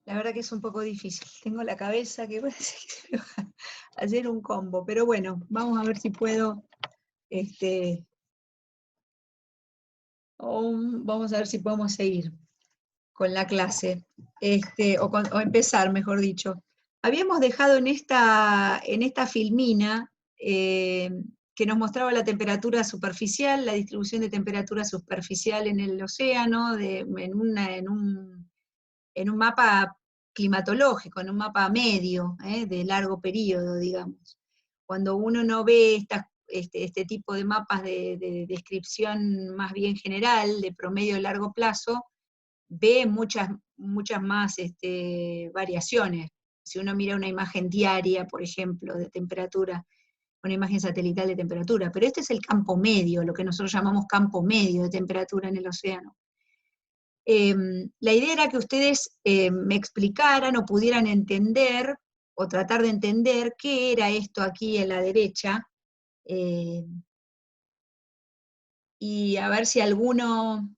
La verdad que es un poco difícil. Tengo la cabeza que parece que me va a hacer un combo, pero bueno, vamos a ver si puedo, vamos a ver si podemos seguir con la clase, o empezar, mejor dicho. Habíamos dejado en esta filmina que nos mostraba la temperatura superficial, la distribución de temperatura superficial en el océano, en un mapa climatológico, en un mapa medio, de largo periodo, digamos. Cuando uno no ve este tipo de mapas de descripción más bien general, de promedio a largo plazo, ve muchas más variaciones. Si uno mira una imagen diaria, por ejemplo, de temperatura, una imagen satelital de temperatura, pero este es el campo medio, lo que nosotros llamamos campo medio de temperatura en el océano. La idea era que ustedes me explicaran o pudieran entender, o tratar de entender qué era esto aquí en la derecha, y a ver si alguno,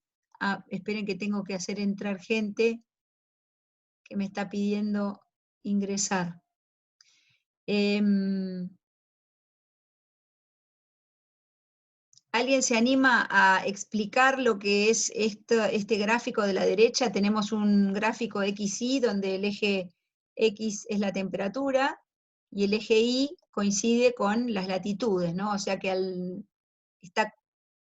esperen que tengo que hacer entrar gente que me está pidiendo ingresar. ¿Alguien se anima a explicar lo que es este gráfico de la derecha? Tenemos un gráfico XY donde el eje X es la temperatura y el eje Y coincide con las latitudes, ¿no? O sea que está,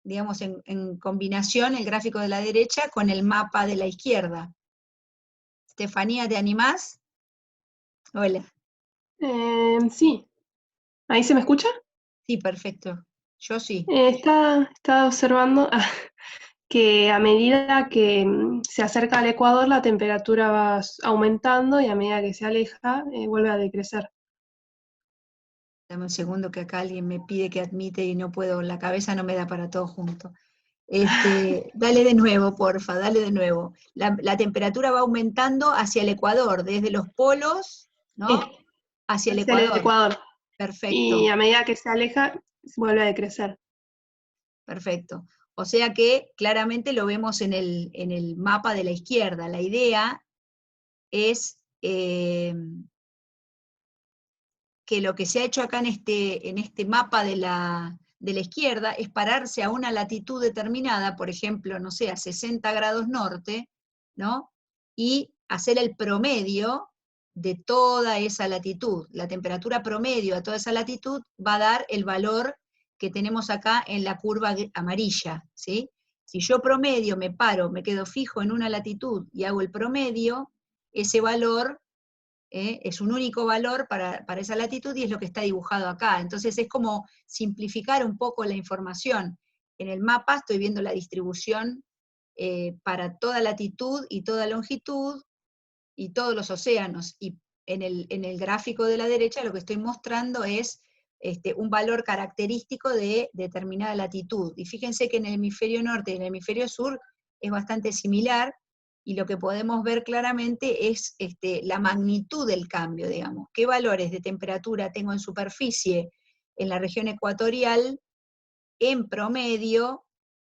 digamos, en combinación el gráfico de la derecha con el mapa de la izquierda. Estefanía, ¿te animás? Hola. Sí, ¿ahí se me escucha? Sí, perfecto. Yo sí. Está observando que a medida que se acerca al ecuador la temperatura va aumentando y a medida que se aleja vuelve a decrecer. Dame un segundo que acá alguien me pide que admite y no puedo, la cabeza no me da para todo junto. Dale de nuevo, porfa, dale de nuevo. La temperatura va aumentando hacia el ecuador, desde los polos, Sí, ¿no? Hacia el hacia el ecuador. ecuador. Y Perfecto, a medida que se aleja vuelve a decrecer. perfecto. O sea que claramente lo vemos en el mapa de la izquierda. La idea es que lo que se ha hecho acá en este mapa de la izquierda es pararse a una latitud determinada, por ejemplo, no sé, a 60 grados norte, ¿no? Y hacer el promedio de toda esa latitud. La temperatura promedio a toda esa latitud va a dar el valor que tenemos acá en la curva amarilla, ¿sí? Si yo promedio, me paro, me quedo fijo en una latitud y hago el promedio, ese valor es un único valor para esa latitud y es lo que está dibujado acá. Entonces es como simplificar un poco la información. En el mapa estoy viendo la distribución para toda latitud y toda longitud y todos los océanos. Y en el gráfico de la derecha lo que estoy mostrando es un valor característico de determinada latitud. Y fíjense que en el hemisferio norte y en el hemisferio sur es bastante similar, y lo que podemos ver claramente es la magnitud del cambio, digamos. ¿Qué valores de temperatura tengo en superficie en la región ecuatorial? En promedio,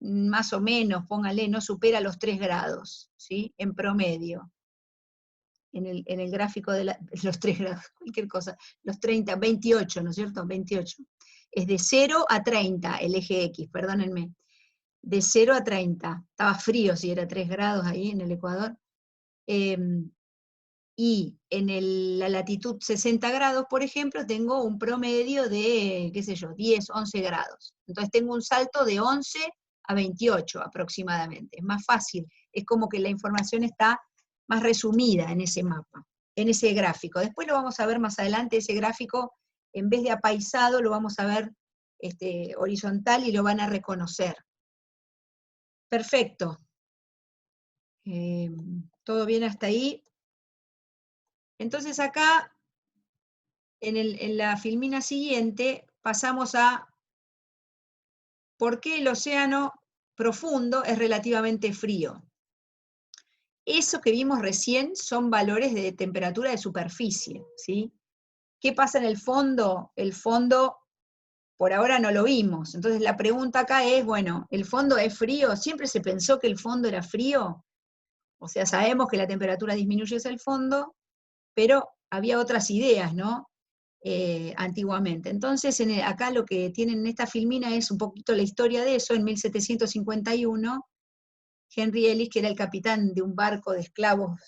más o menos, póngale, no supera los 3 grados, ¿sí? En promedio. En el gráfico de los 3 grados, cualquier cosa, los 30, 28, ¿no es cierto? 28. Es de 0 a 30 el eje X, perdónenme. De 0 a 30. Estaba frío si era 3 grados ahí en el Ecuador. Y en la latitud 60 grados, por ejemplo, tengo un promedio de, qué sé yo, 10, 11 grados. Entonces tengo un salto de 11 a 28 aproximadamente. Es más fácil, es como que la información está más resumida en ese mapa, en ese gráfico. Después lo vamos a ver más adelante, ese gráfico, en vez de apaisado, lo vamos a ver horizontal y lo van a reconocer. Perfecto. ¿Todo bien hasta ahí? Entonces acá, en la filmina siguiente, pasamos a por qué el océano profundo es relativamente frío. Eso que vimos recién son valores de temperatura de superficie, ¿sí? ¿Qué pasa en el fondo? El fondo, por ahora no lo vimos. Entonces la pregunta acá es, bueno, ¿el fondo es frío? ¿Siempre se pensó que el fondo era frío? O sea, sabemos que la temperatura disminuye hacia el fondo, pero había otras ideas, ¿no? Antiguamente. Entonces, acá lo que tienen en esta filmina es un poquito la historia de eso. En 1751, Henry Ellis, que era el capitán de un barco de esclavos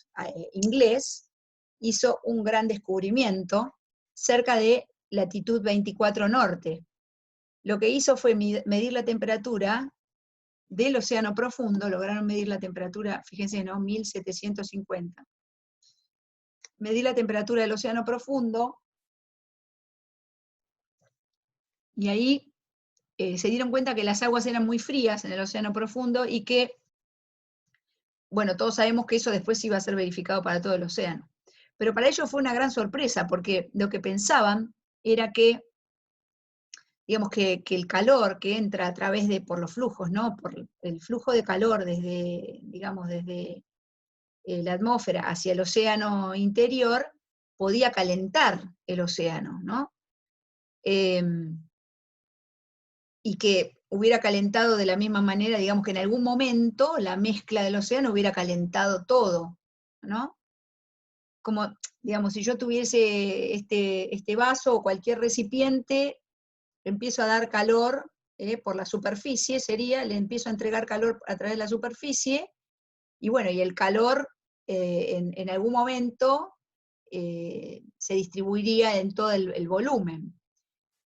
inglés, hizo un gran descubrimiento cerca de latitud 24 norte. Lo que hizo fue medir la temperatura del océano profundo, lograron medir la temperatura, fíjense, ¿no? 1750. Medir la temperatura del océano profundo, y ahí se dieron cuenta que las aguas eran muy frías en el océano profundo y que, bueno, todos sabemos que eso después iba a ser verificado para todo el océano. Pero para ellos fue una gran sorpresa, porque lo que pensaban era que, digamos, que el calor que entra a través por los flujos, ¿no? Por el flujo de calor desde, digamos, desde la atmósfera hacia el océano interior, podía calentar el océano, ¿no? Y que hubiera calentado de la misma manera, digamos que en algún momento la mezcla del océano hubiera calentado todo, ¿no? Como, digamos, si yo tuviese este vaso o cualquier recipiente, le empiezo a dar calor por la superficie, le empiezo a entregar calor a través de la superficie, y bueno, y el calor en algún momento se distribuiría en todo el volumen.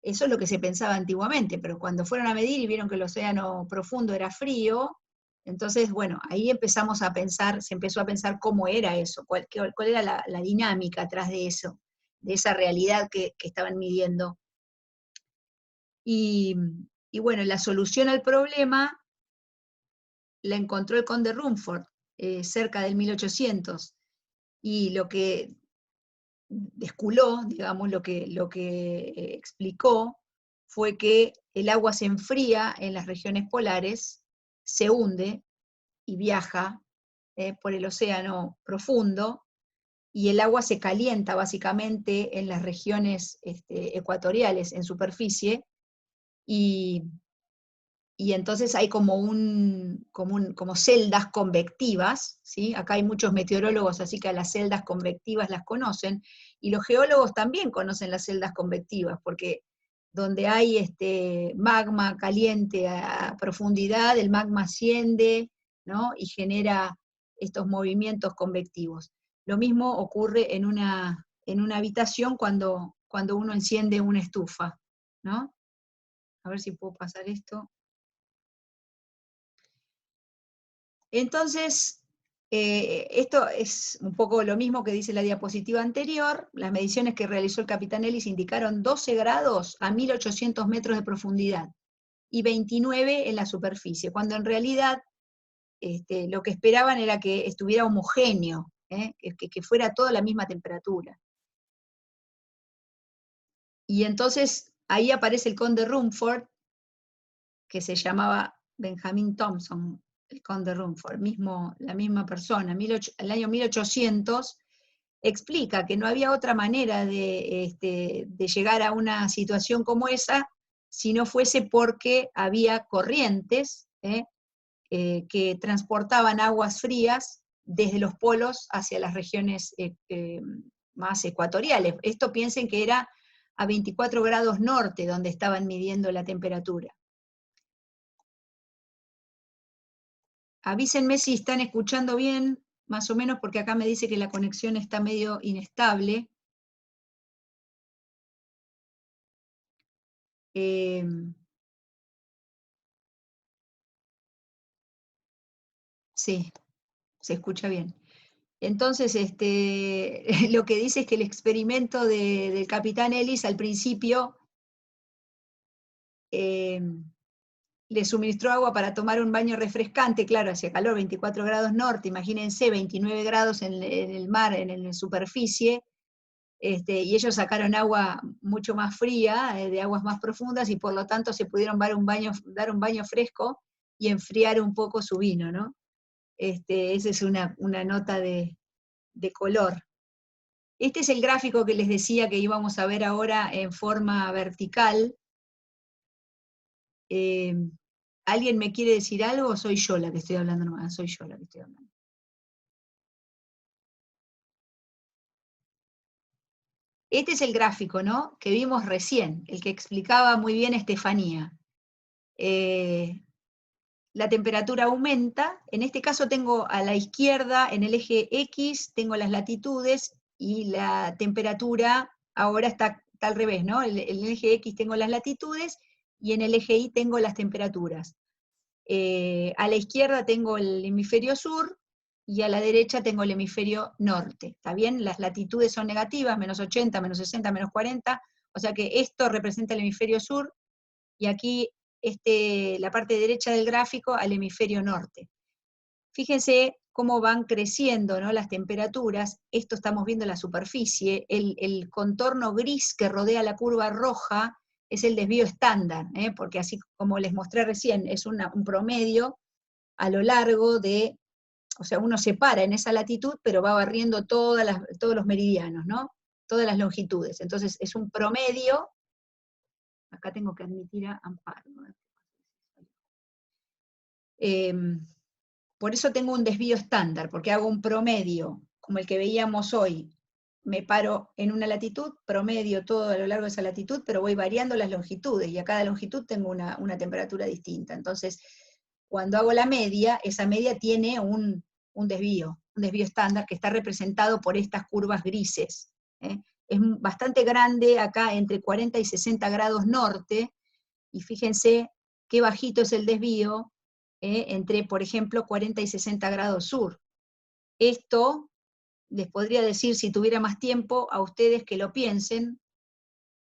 Eso es lo que se pensaba antiguamente, pero cuando fueron a medir y vieron que el océano profundo era frío, entonces, bueno, ahí empezamos a pensar, se empezó a pensar cómo era eso, cuál era la dinámica atrás de eso, de esa realidad que estaban midiendo. Y, y bueno, la solución al problema la encontró el conde Rumford, cerca del 1800, y lo que desculó, digamos, lo que explicó fue que el agua se enfría en las regiones polares, se hunde y viaja por el océano profundo, y el agua se calienta básicamente en las regiones ecuatoriales, en superficie, y, y entonces hay como celdas convectivas, ¿sí? Acá hay muchos meteorólogos, así que a las celdas convectivas las conocen, y los geólogos también conocen las celdas convectivas, porque donde hay magma caliente a profundidad, el magma asciende, ¿no? Y genera estos movimientos convectivos. Lo mismo ocurre en una habitación cuando uno enciende una estufa, ¿no? A ver si puedo pasar esto. Entonces, esto es un poco lo mismo que dice la diapositiva anterior. Las mediciones que realizó el capitán Ellis indicaron 12 grados a 1800 metros de profundidad y 29 en la superficie, cuando en realidad lo que esperaban era que estuviera homogéneo, que fuera toda la misma temperatura. Y entonces ahí aparece el conde Rumford, que se llamaba Benjamin Thompson, el conde Rumford, la misma persona, el año 1800, explica que no había otra manera de llegar a una situación como esa si no fuese porque había corrientes que transportaban aguas frías desde los polos hacia las regiones más ecuatoriales. Esto piensen que era a 24 grados norte donde estaban midiendo la temperatura. Avísenme si están escuchando bien, más o menos, porque acá me dice que la conexión está medio inestable. Sí, se escucha bien. Entonces, lo que dice es que el experimento del capitán Ellis al principio le suministró agua para tomar un baño refrescante, claro, hacía calor, 24 grados norte, imagínense, 29 grados en el mar, en la superficie, y ellos sacaron agua mucho más fría, de aguas más profundas, y por lo tanto se pudieron dar un baño fresco y enfriar un poco su vino, ¿no? Esa es una nota de color. Este es el gráfico que les decía que íbamos a ver ahora en forma vertical. ¿Alguien me quiere decir algo o soy yo la que estoy hablando nomás? Soy yo la que estoy hablando. Este es el gráfico, ¿no?, que vimos recién, el que explicaba muy bien Estefanía. La temperatura aumenta, en este caso tengo a la izquierda, en el eje X, tengo las latitudes, y la temperatura ahora está al revés, ¿no? En el eje X tengo las latitudes, y en el eje Y tengo las temperaturas. A la izquierda tengo el hemisferio sur, y a la derecha tengo el hemisferio norte, ¿está bien? Las latitudes son negativas, menos 80, menos 60, menos 40, o sea que esto representa el hemisferio sur, y aquí la parte derecha del gráfico al hemisferio norte. Fíjense cómo van creciendo, ¿no?, las temperaturas. Esto estamos viendo la superficie, el contorno gris que rodea la curva roja es el desvío estándar, porque así como les mostré recién, es un promedio a lo largo de, o sea, uno se para en esa latitud, pero va barriendo todos los meridianos, ¿no?, todas las longitudes. Entonces es un promedio. Acá tengo que admitir a Amparo. Por eso tengo un desvío estándar, porque hago un promedio, como el que veíamos hoy. Me paro en una latitud, promedio todo a lo largo de esa latitud, pero voy variando las longitudes, y a cada longitud tengo una temperatura distinta. Entonces, cuando hago la media, esa media tiene un desvío estándar que está representado por estas curvas grises. Es bastante grande acá, entre 40 y 60 grados norte, y fíjense qué bajito es el desvío entre, por ejemplo, 40 y 60 grados sur. Esto les podría decir, si tuviera más tiempo, a ustedes que lo piensen,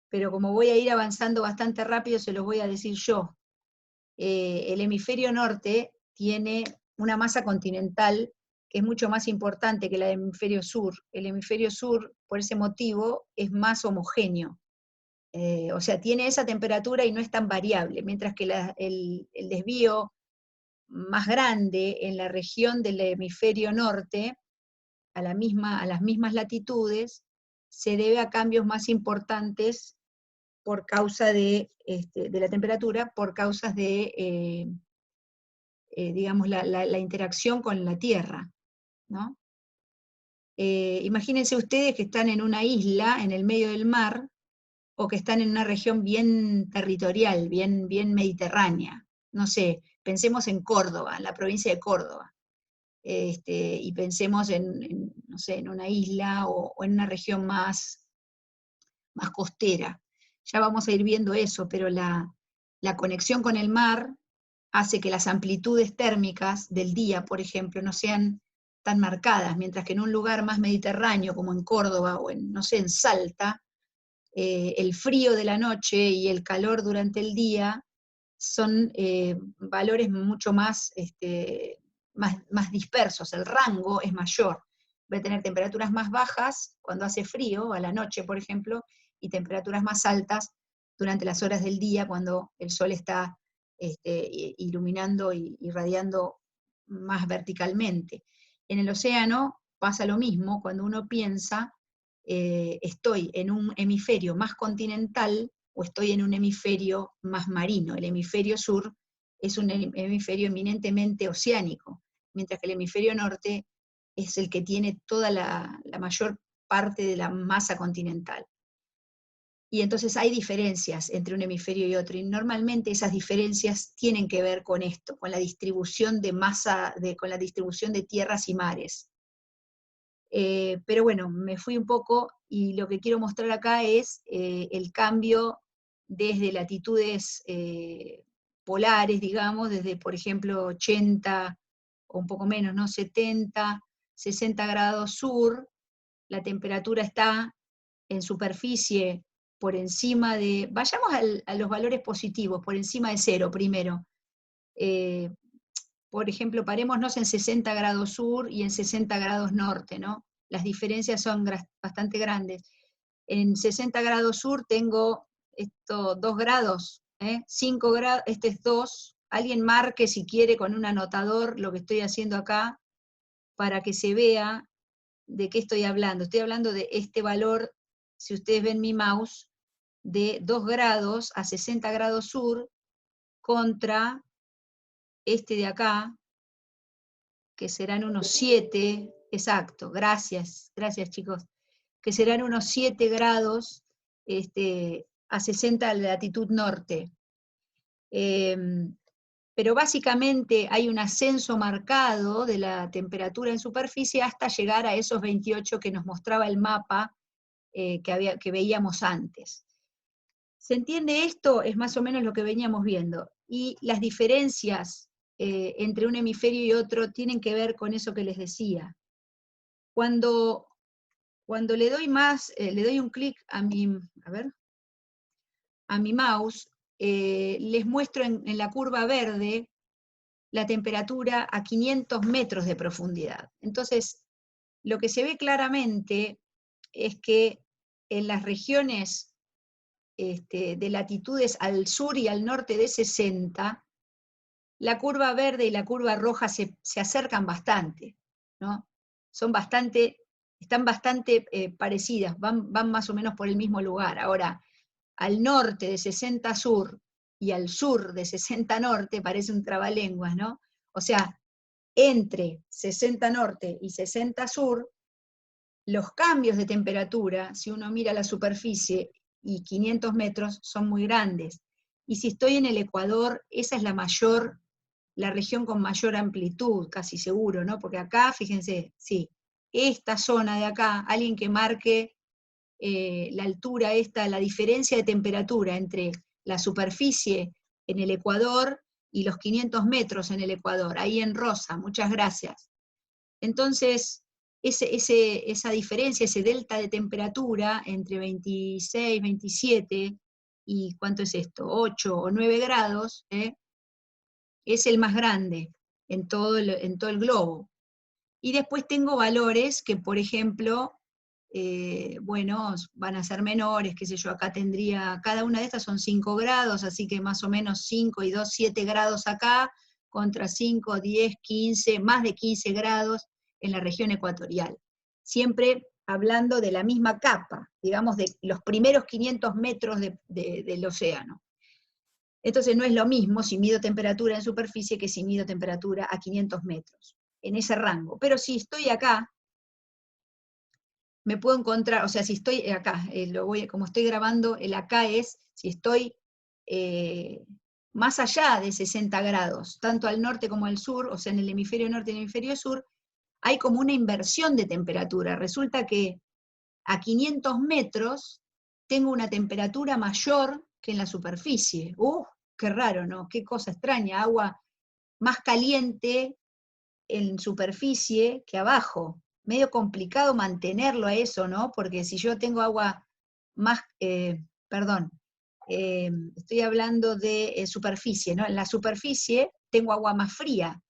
pero como voy a ir avanzando bastante rápido, se los voy a decir yo. El hemisferio norte tiene una masa continental que es mucho más importante que la del hemisferio sur. El hemisferio sur, por ese motivo, es más homogéneo. O sea, tiene esa temperatura y no es tan variable, mientras que el desvío más grande en la región del hemisferio norte, a las mismas latitudes, se debe a cambios más importantes por causa de la temperatura, por causas de, digamos, la interacción con la Tierra, ¿no? Imagínense ustedes que están en una isla, en el medio del mar, o que están en una región bien territorial, bien mediterránea. No sé, pensemos en Córdoba, en la provincia de Córdoba, y pensemos no sé, en una isla o en una región más costera. Ya vamos a ir viendo eso, pero la conexión con el mar hace que las amplitudes térmicas del día, por ejemplo, no sean tan marcadas, mientras que en un lugar más mediterráneo, como en Córdoba o no sé, en Salta, el frío de la noche y el calor durante el día son valores mucho más dispersos, el rango es mayor. Voy a tener temperaturas más bajas cuando hace frío, a la noche, por ejemplo, y temperaturas más altas durante las horas del día, cuando el sol está iluminando y irradiando más verticalmente. En el océano pasa lo mismo, cuando uno piensa, estoy en un hemisferio más continental o estoy en un hemisferio más marino. El hemisferio sur es un hemisferio eminentemente oceánico, mientras que el hemisferio norte es el que tiene toda la mayor parte de la masa continental. Y entonces hay diferencias entre un hemisferio y otro, y normalmente esas diferencias tienen que ver con esto, con la distribución de masa, con la distribución de tierras y mares. Pero bueno, me fui un poco, y lo que quiero mostrar acá es el cambio desde latitudes polares, digamos, desde, por ejemplo, 80, o un poco menos, ¿no?, 70, 60 grados sur, la temperatura está en superficie por encima de, vayamos a los valores positivos, por encima de cero primero. Por ejemplo, parémonos en 60 grados sur y en 60 grados norte, ¿no? Las diferencias son bastante grandes. En 60 grados sur tengo 2 grados, 5 grados, este es 2. Alguien marque si quiere con un anotador lo que estoy haciendo acá, para que se vea de qué estoy hablando. Estoy hablando de este valor, si ustedes ven mi mouse, de 2 grados a 60 grados sur, contra este de acá, que serán unos 7, exacto, gracias chicos, que serán unos 7 grados a 60 de latitud norte. Pero básicamente hay un ascenso marcado de la temperatura en superficie hasta llegar a esos 28 que nos mostraba el mapa que veíamos antes. ¿Se entiende esto? Es más o menos lo que veníamos viendo. Y las diferencias entre un hemisferio y otro tienen que ver con eso que les decía. Cuando le doy le doy un clic a mi mouse, les muestro en la curva verde la temperatura a 500 metros de profundidad. Entonces, lo que se ve claramente es que en las regiones de latitudes al sur y al norte de 60, la curva verde y la curva roja se acercan bastante, ¿no? Están bastante parecidas, van más o menos por el mismo lugar. Ahora, al norte de 60 sur y al sur de 60 norte parece un trabalenguas, ¿no? O sea, entre 60 norte y 60 sur, los cambios de temperatura, si uno mira la superficie y 500 metros, son muy grandes. Y si estoy en el Ecuador, esa es la región con mayor amplitud, casi seguro, ¿no? Porque acá, fíjense, sí, esta zona de acá, alguien que marque la altura la diferencia de temperatura entre la superficie en el Ecuador y los 500 metros en el Ecuador, ahí en rosa, muchas gracias. Entonces, esa diferencia, ese delta de temperatura entre 26, 27 y ¿cuánto es esto? 8 o 9 grados, es el más grande en todo el globo. Y después tengo valores que, por ejemplo, bueno, van a ser menores, qué sé yo, acá tendría, cada una de estas son 5 grados, así que más o menos 5 y 2, 7 grados acá, contra 5, 10, 15, más de 15 grados en la región ecuatorial. Siempre hablando de la misma capa, digamos, de los primeros 500 metros del océano. Entonces no es lo mismo si mido temperatura en superficie que si mido temperatura a 500 metros, en ese rango. Pero si estoy acá, me puedo encontrar, o sea, si estoy acá, como estoy grabando, el acá es, si estoy más allá de 60 grados, tanto al norte como al sur, o sea, en el hemisferio norte y en el hemisferio sur, hay como una inversión de temperatura. Resulta que a 500 metros tengo una temperatura mayor que en la superficie. Qué raro, ¿no? Qué cosa extraña, agua más caliente en superficie que abajo. Medio complicado mantenerlo a eso, ¿no? Porque si yo tengo agua más, estoy hablando de superficie, ¿no? En la superficie tengo agua más fría,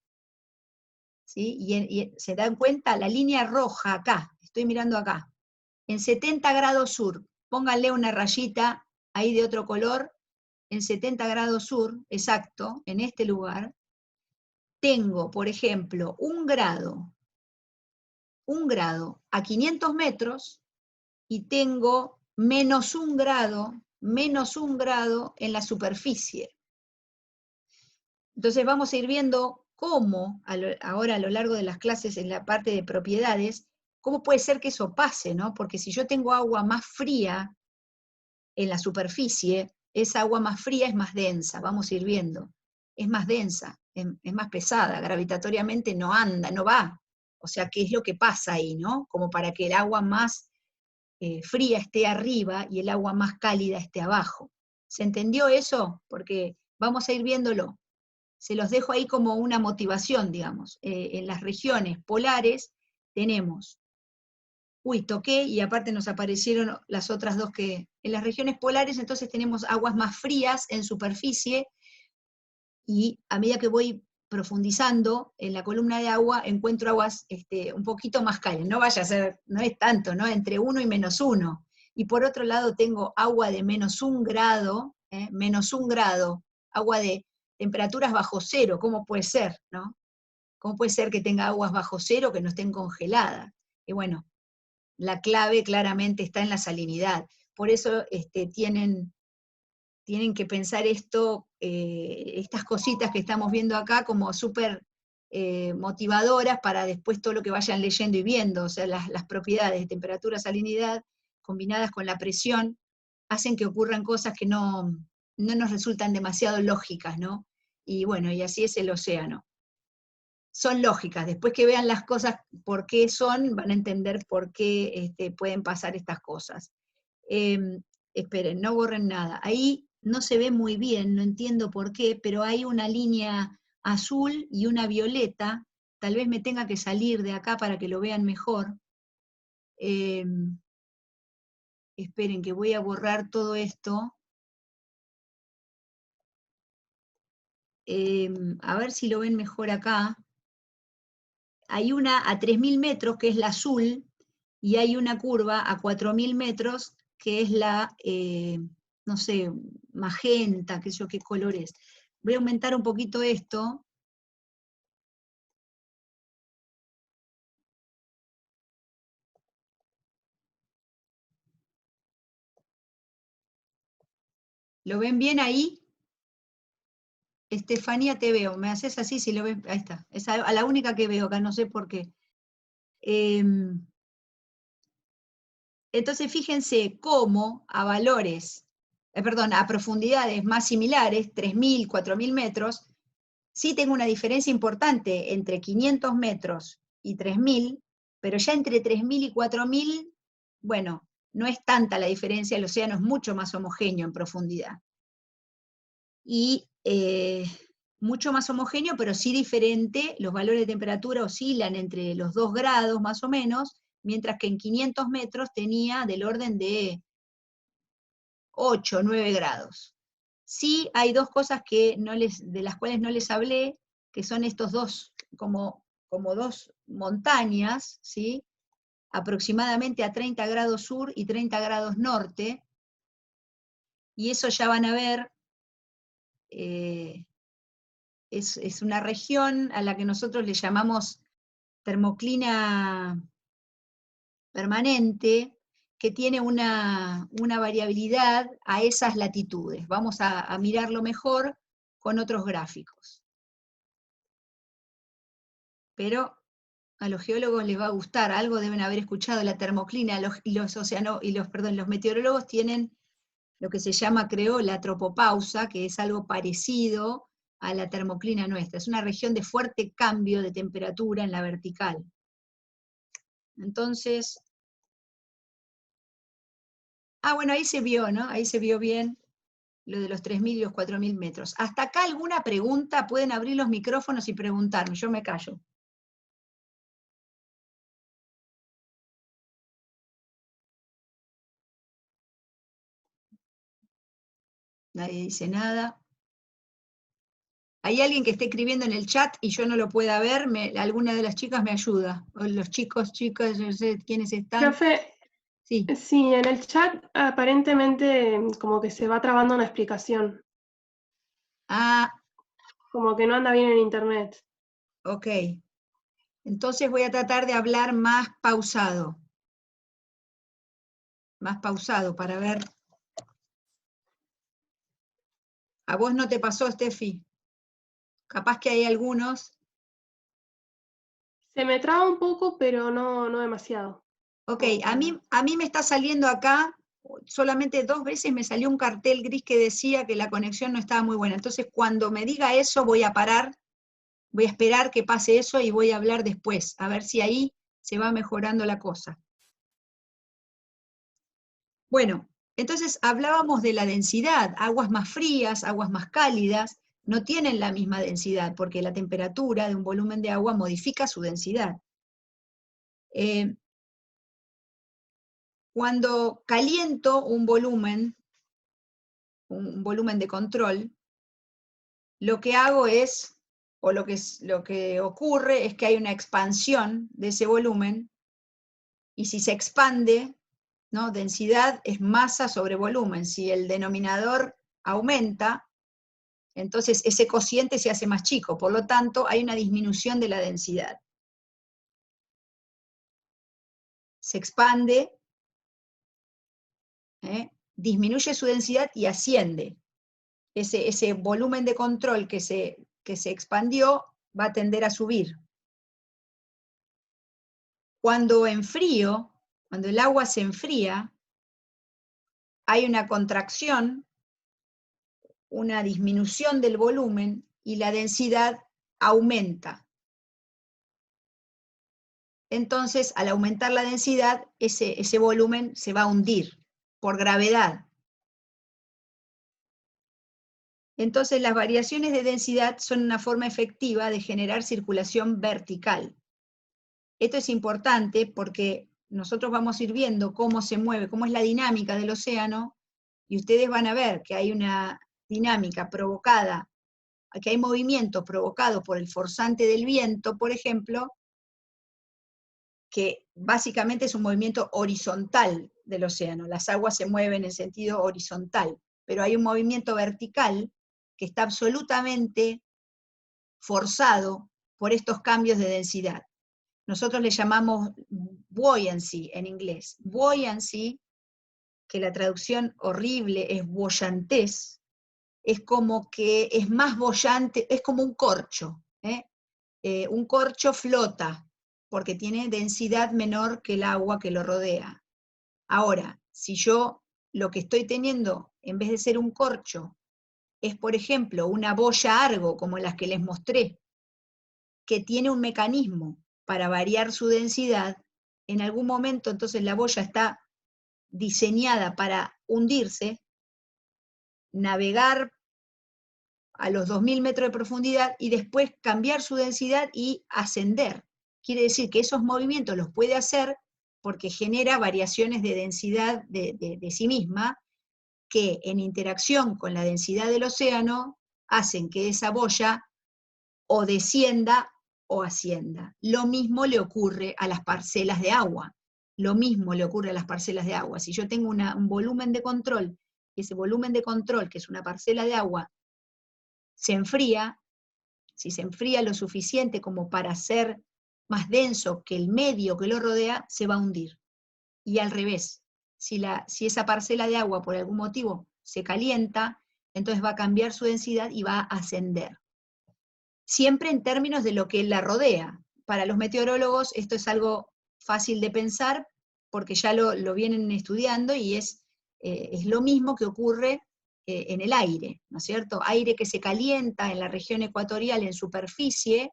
¿sí? Y se dan cuenta, la línea roja acá, estoy mirando acá, en 70 grados sur, pónganle una rayita ahí de otro color, en 70 grados sur, exacto, en este lugar, tengo, por ejemplo, un grado a 500 metros y tengo -1 grado en la superficie. Entonces vamos a ir viendo cómo, ahora a lo largo de las clases en la parte de propiedades, cómo puede ser que eso pase, ¿no? Porque si yo tengo agua más fría en la superficie, esa agua más fría es más densa, vamos a ir viendo. Es más densa, es más pesada, gravitatoriamente no anda, no va. O sea, ¿qué es lo que pasa ahí, no? Como para que el agua más fría esté arriba y el agua más cálida esté abajo. ¿Se entendió eso? Porque vamos a ir viéndolo. Se los dejo ahí como una motivación, digamos. En las regiones polares tenemos, toqué y aparte nos aparecieron las otras dos que, en las regiones polares entonces tenemos aguas más frías en superficie, y a medida que voy profundizando en la columna de agua, encuentro aguas un poquito más cálidas. No vaya a ser, no es tanto, ¿no? Entre 1 y -1. Y por otro lado tengo agua de -1 grado, -1 grado, agua de temperaturas bajo cero. ¿Cómo puede ser, no? ¿Cómo puede ser que tenga aguas bajo cero que no estén congeladas? Y bueno, la clave claramente está en la salinidad. Por eso tienen que pensar estas cositas que estamos viendo acá como súper motivadoras para después todo lo que vayan leyendo y viendo, o sea, las propiedades de temperatura, salinidad, combinadas con la presión, hacen que ocurran cosas que no nos resultan demasiado lógicas, ¿no? Y bueno, y así es el océano. Son lógicas, después que vean las cosas por qué son, van a entender por qué pueden pasar estas cosas. Esperen, no borren nada. Ahí no se ve muy bien, no entiendo por qué, pero hay una línea azul y una violeta. Tal vez me tenga que salir de acá para que lo vean mejor. Esperen que voy a borrar todo esto. A ver si lo ven mejor acá. Hay una a 3.000 metros, que es la azul, y hay una curva a 4.000 metros, que es la, no sé, magenta, qué sé yo, qué color es. Voy a aumentar un poquito esto. ¿Lo ven bien ahí? Estefanía, te veo. ¿Me haces así? Si lo ves, ahí está. Es a la única que veo acá, no sé por qué. Entonces fíjense cómo a valores, perdón, a profundidades más similares, 3.000, 4.000 metros, sí tengo una diferencia importante entre 500 metros y 3.000, pero ya entre 3.000 y 4.000, bueno, no es tanta la diferencia, el océano es mucho más homogéneo en profundidad. Y mucho más homogéneo, pero sí diferente, los valores de temperatura oscilan entre los 2 grados más o menos, mientras que en 500 metros tenía del orden de 8, 9 grados. Sí hay dos cosas que de las cuales no les hablé, que son estos dos, como dos montañas, ¿sí? Aproximadamente a 30 grados sur y 30 grados norte, y eso ya van a ver, es una región a la que nosotros le llamamos termoclina permanente, que tiene una variabilidad a esas latitudes. Vamos a mirarlo mejor con otros gráficos. Pero a los geólogos les va a gustar, algo deben haber escuchado, la termoclina, los meteorólogos tienen lo que se llama, creo, la tropopausa, que es algo parecido a la termoclina nuestra. Es una región de fuerte cambio de temperatura en la vertical. Entonces, bueno, ahí se vio, ¿no? Ahí se vio bien lo de los 3.000 y los 4.000 metros. ¿Hasta acá alguna pregunta? Pueden abrir los micrófonos y preguntarme, yo me callo. Nadie dice nada. ¿Hay alguien que esté escribiendo en el chat y yo no lo pueda ver? Alguna de las chicas me ayuda. O los chicos, chicas, no sé quiénes están. Profe, sí, en el chat aparentemente como que se va trabando una explicación. Como que no anda bien en internet. Ok. Entonces voy a tratar de hablar más pausado. Más pausado para ver. ¿A vos no te pasó, Steffi? Capaz que hay algunos. Se me traba un poco, pero no demasiado. Ok, a mí me está saliendo acá, solamente 2 veces me salió un cartel gris que decía que la conexión no estaba muy buena. Entonces cuando me diga eso voy a parar, voy a esperar que pase eso y voy a hablar después, a ver si ahí se va mejorando la cosa. Bueno, entonces hablábamos de la densidad, aguas más frías, aguas más cálidas, no tienen la misma densidad, porque la temperatura de un volumen de agua modifica su densidad. Cuando caliento un volumen de control, lo que hago es, o lo que ocurre es que hay una expansión de ese volumen, y si se expande, ¿no? Densidad es masa sobre volumen. Si el denominador aumenta, entonces ese cociente se hace más chico, por lo tanto hay una disminución de la densidad. Se expande, disminuye su densidad y asciende. Ese volumen de control que se expandió va a tender a subir. Cuando el agua se enfría, hay una contracción, una disminución del volumen y la densidad aumenta. Entonces, al aumentar la densidad, ese volumen se va a hundir por gravedad. Entonces, las variaciones de densidad son una forma efectiva de generar circulación vertical. Esto es importante porque nosotros vamos a ir viendo cómo se mueve, cómo es la dinámica del océano, y ustedes van a ver que hay una dinámica provocada, que hay movimientos provocados por el forzante del viento, por ejemplo, que básicamente es un movimiento horizontal del océano. Las aguas se mueven en sentido horizontal, pero hay un movimiento vertical que está absolutamente forzado por estos cambios de densidad. Nosotros le llamamos buoyancy en inglés. Buoyancy, que la traducción horrible es boyantez, es como que es más boyante, es como un corcho. Un corcho flota, porque tiene densidad menor que el agua que lo rodea. Ahora, si yo lo que estoy teniendo, en vez de ser un corcho, es, por ejemplo, una boya Argo, como las que les mostré, que tiene un mecanismo para variar su densidad, en algún momento entonces la boya está diseñada para hundirse, navegar a los 2000 metros de profundidad y después cambiar su densidad y ascender. Quiere decir que esos movimientos los puede hacer porque genera variaciones de densidad de sí misma, que en interacción con la densidad del océano hacen que esa boya o descienda o ascienda. Lo mismo le ocurre a las parcelas de agua. Lo mismo le ocurre a las parcelas de agua. Si yo tengo un volumen de control, y ese volumen de control, que es una parcela de agua, se enfría, si se enfría lo suficiente como para ser más denso que el medio que lo rodea, se va a hundir. Y al revés, si esa parcela de agua por algún motivo se calienta, entonces va a cambiar su densidad y va a ascender. Siempre en términos de lo que la rodea. Para los meteorólogos esto es algo fácil de pensar porque ya lo vienen estudiando y es lo mismo que ocurre en el aire, ¿no es cierto? Aire que se calienta en la región ecuatorial en superficie,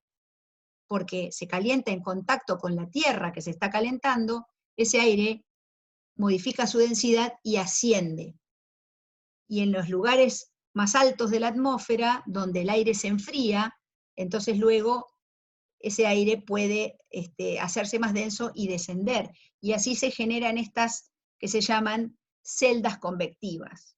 porque se calienta en contacto con la tierra que se está calentando, ese aire modifica su densidad y asciende. Y en los lugares más altos de la atmósfera, donde el aire se enfría, entonces luego ese aire puede hacerse más denso y descender. Y así se generan estas que se llaman celdas convectivas.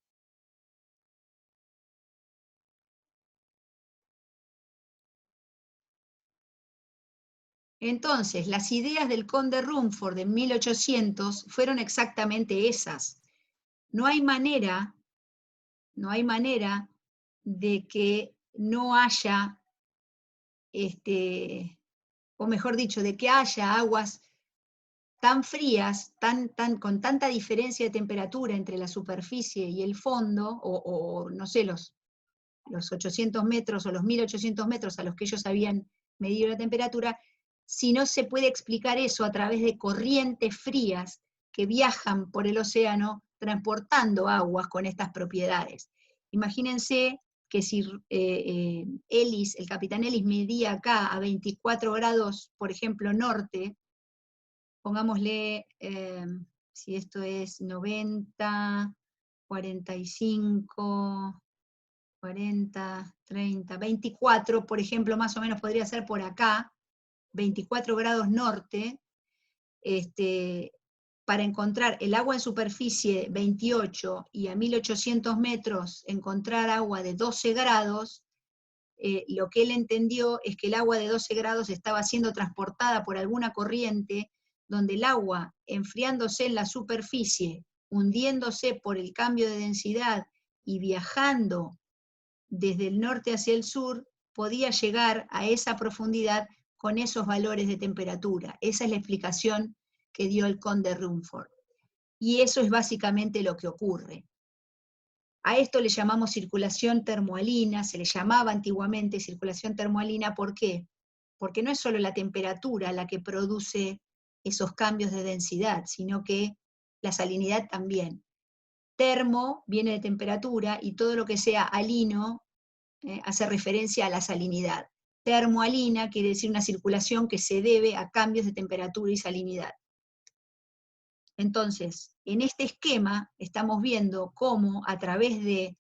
Entonces, las ideas del conde Rumford en 1800 fueron exactamente esas. No hay manera de que no haya, o mejor dicho, de que haya aguas tan frías, con tanta diferencia de temperatura entre la superficie y el fondo, o no sé, los 800 metros o los 1800 metros a los que ellos habían medido la temperatura, si no se puede explicar eso a través de corrientes frías que viajan por el océano transportando aguas con estas propiedades. Imagínense que si Ellis, el capitán Ellis medía acá a 24 grados, por ejemplo, norte, pongámosle, si esto es 90, 45, 40, 30, 24, por ejemplo, más o menos podría ser por acá, 24 grados norte, para encontrar el agua en superficie 28 y a 1800 metros encontrar agua de 12 grados, lo que él entendió es que el agua de 12 grados estaba siendo transportada por alguna corriente donde el agua, enfriándose en la superficie, hundiéndose por el cambio de densidad y viajando desde el norte hacia el sur, podía llegar a esa profundidad con esos valores de temperatura. Esa es la explicación que dio el conde Rumford. Y eso es básicamente lo que ocurre. A esto le llamamos circulación termohalina, se le llamaba antiguamente circulación termohalina, ¿por qué? Porque no es solo la temperatura la que produce esos cambios de densidad, sino que la salinidad también. Termo viene de temperatura, y todo lo que sea alino hace referencia a la salinidad. Termoalina quiere decir una circulación que se debe a cambios de temperatura y salinidad. Entonces, en este esquema estamos viendo cómo a través de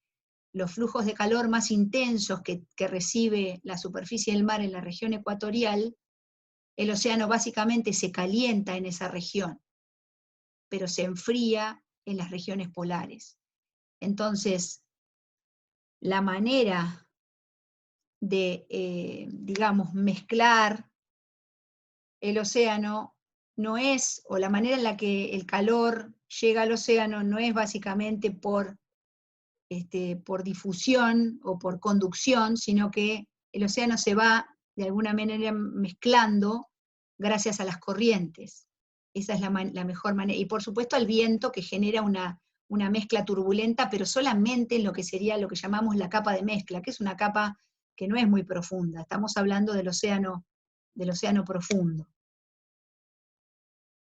los flujos de calor más intensos que recibe la superficie del mar en la región ecuatorial, el océano básicamente se calienta en esa región, pero se enfría en las regiones polares. Entonces, la manera de, digamos, mezclar el océano no es, o la manera en la que el calor llega al océano no es básicamente por difusión o por conducción, sino que el océano se va de alguna manera mezclando gracias a las corrientes. Esa es la mejor manera. Y por supuesto al viento, que genera una mezcla turbulenta, pero solamente en lo que sería lo que llamamos la capa de mezcla, que es una capa que no es muy profunda. Estamos hablando del océano profundo.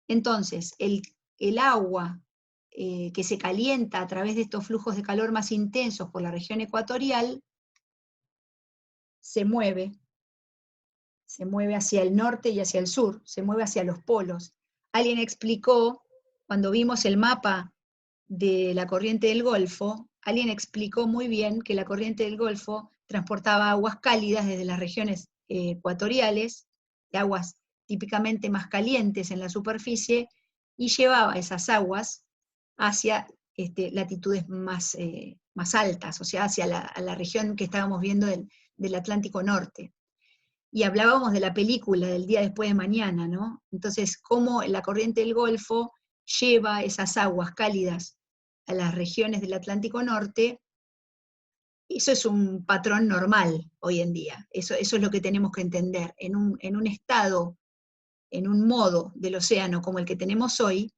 Entonces, el agua que se calienta a través de estos flujos de calor más intensos por la región ecuatorial, se mueve hacia el norte y hacia el sur, se mueve hacia los polos. Alguien explicó, cuando vimos el mapa de la corriente del Golfo, alguien explicó muy bien que la corriente del Golfo transportaba aguas cálidas desde las regiones ecuatoriales, de aguas típicamente más calientes en la superficie, y llevaba esas aguas hacia latitudes más altas, o sea, hacia la región que estábamos viendo del Atlántico Norte. Y hablábamos de la película del Día Después de Mañana, ¿no? Entonces, cómo la corriente del Golfo lleva esas aguas cálidas a las regiones del Atlántico Norte. Eso es un patrón normal hoy en día, eso es lo que tenemos que entender. En un estado, en un modo del océano como el que tenemos hoy,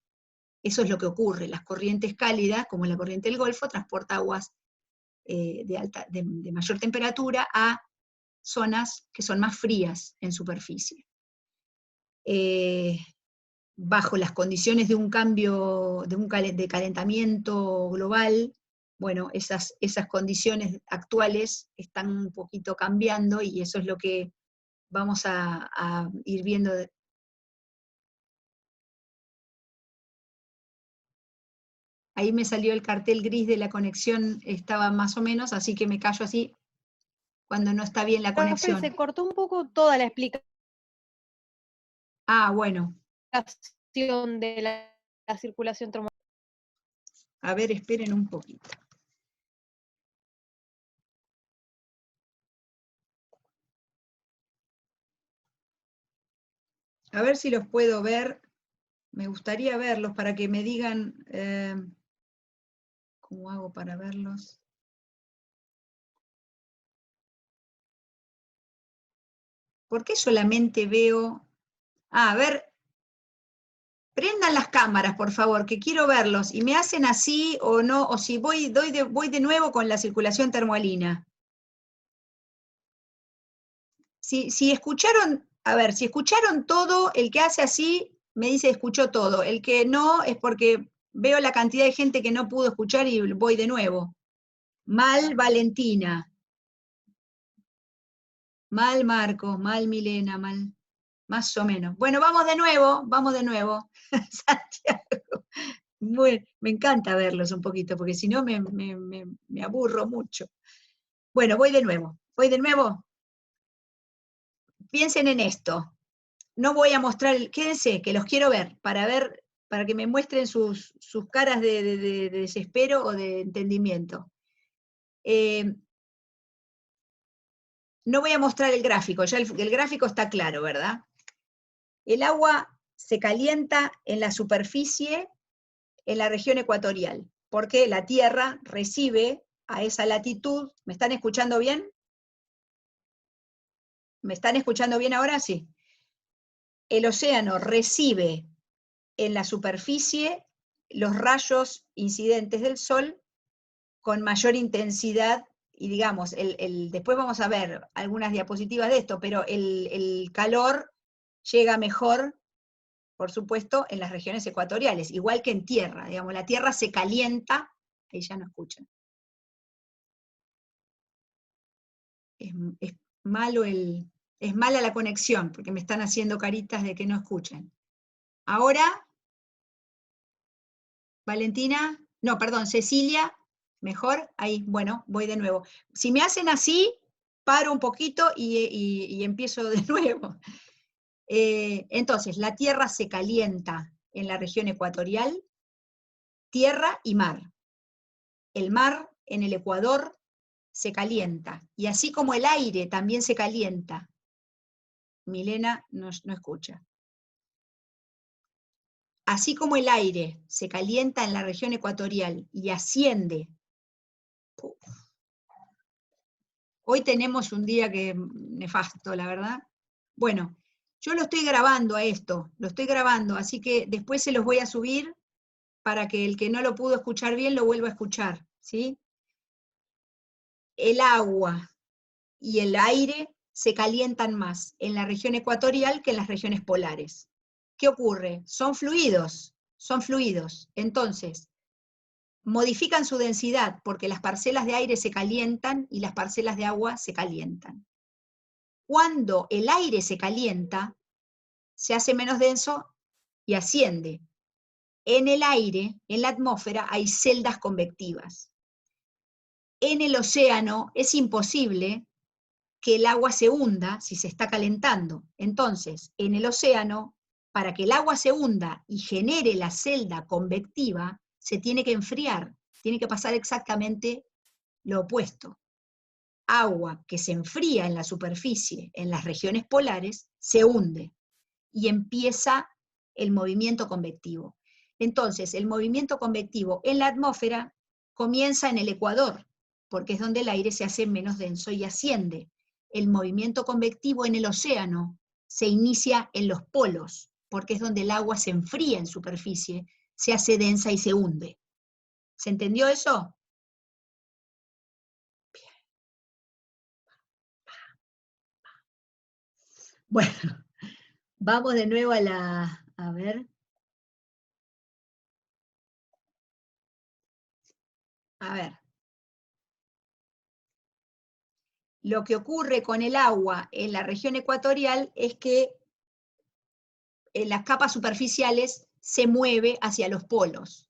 eso es lo que ocurre. Las corrientes cálidas, como la corriente del Golfo, transporta aguas de mayor temperatura a zonas que son más frías en superficie. Bajo las condiciones de un cambio, de calentamiento global, bueno, esas condiciones actuales están un poquito cambiando, y eso es lo que vamos a ir viendo. Ahí me salió el cartel gris de la conexión, estaba más o menos, así que me callo así cuando no está bien la conexión. Se cortó un poco toda la explicación Bueno. de la circulación termomática. A ver, esperen un poquito. A ver si los puedo ver. Me gustaría verlos para que me digan cómo hago para verlos. ¿Por qué solamente veo? A ver, prendan las cámaras, por favor, que quiero verlos. Y me hacen así o no, o si voy de nuevo con la circulación termoalina. Si escucharon, a ver, si escucharon todo, el que hace así me dice escuchó todo. El que no es porque veo la cantidad de gente que no pudo escuchar y voy de nuevo. Mal Valentina. Mal Marcos, mal Milena, mal, más o menos. Bueno, vamos de nuevo. Santiago. Bueno, me encanta verlos un poquito, porque si no me aburro mucho. Bueno, voy de nuevo. Piensen en esto. No voy a mostrar, quédense, que los quiero ver, para que me muestren sus caras de desespero o de entendimiento. No voy a mostrar el gráfico, ya el gráfico está claro, ¿verdad? El agua se calienta en la superficie, en la región ecuatorial, porque la Tierra recibe a esa latitud. ¿Me están escuchando bien? ¿Me están escuchando bien ahora? Sí. El océano recibe en la superficie los rayos incidentes del Sol con mayor intensidad, y digamos, después vamos a ver algunas diapositivas de esto, pero el calor llega mejor, por supuesto, en las regiones ecuatoriales, igual que en tierra. Digamos, la Tierra se calienta ahí ya no escuchan. Es mala la conexión, porque me están haciendo caritas de que no escuchan. Ahora, Valentina, no, perdón, Cecilia, mejor, ahí, bueno, voy de nuevo. Si me hacen así, paro un poquito y empiezo de nuevo. Entonces, la Tierra se calienta en la región ecuatorial, tierra y mar. El mar en el Ecuador se calienta, y así como el aire también se calienta. Milena no escucha. Así como el aire se calienta en la región ecuatorial y asciende. Hoy tenemos un día que nefasto, la verdad. Bueno, yo lo estoy grabando a esto, lo estoy grabando, así que después se los voy a subir para que el que no lo pudo escuchar bien lo vuelva a escuchar, ¿sí? El agua y el aire se calientan más en la región ecuatorial que en las regiones polares. ¿Qué ocurre? Son fluidos. Entonces, modifican su densidad porque las parcelas de aire se calientan y las parcelas de agua se calientan. Cuando el aire se calienta, se hace menos denso y asciende. En el aire, en la atmósfera, hay celdas convectivas. En el océano es imposible que el agua se hunda si se está calentando. Entonces, en el océano, para que el agua se hunda y genere la celda convectiva, se tiene que enfriar, tiene que pasar exactamente lo opuesto. Agua que se enfría en la superficie, en las regiones polares, se hunde y empieza el movimiento convectivo. Entonces, el movimiento convectivo en la atmósfera comienza en el ecuador, porque es donde el aire se hace menos denso y asciende. El movimiento convectivo en el océano se inicia en los polos, porque es donde el agua se enfría en superficie, se hace densa y se hunde. ¿Se entendió eso? Bueno, vamos de nuevo a ver. A ver. Lo que ocurre con el agua en la región ecuatorial es que en las capas superficiales se mueve hacia los polos.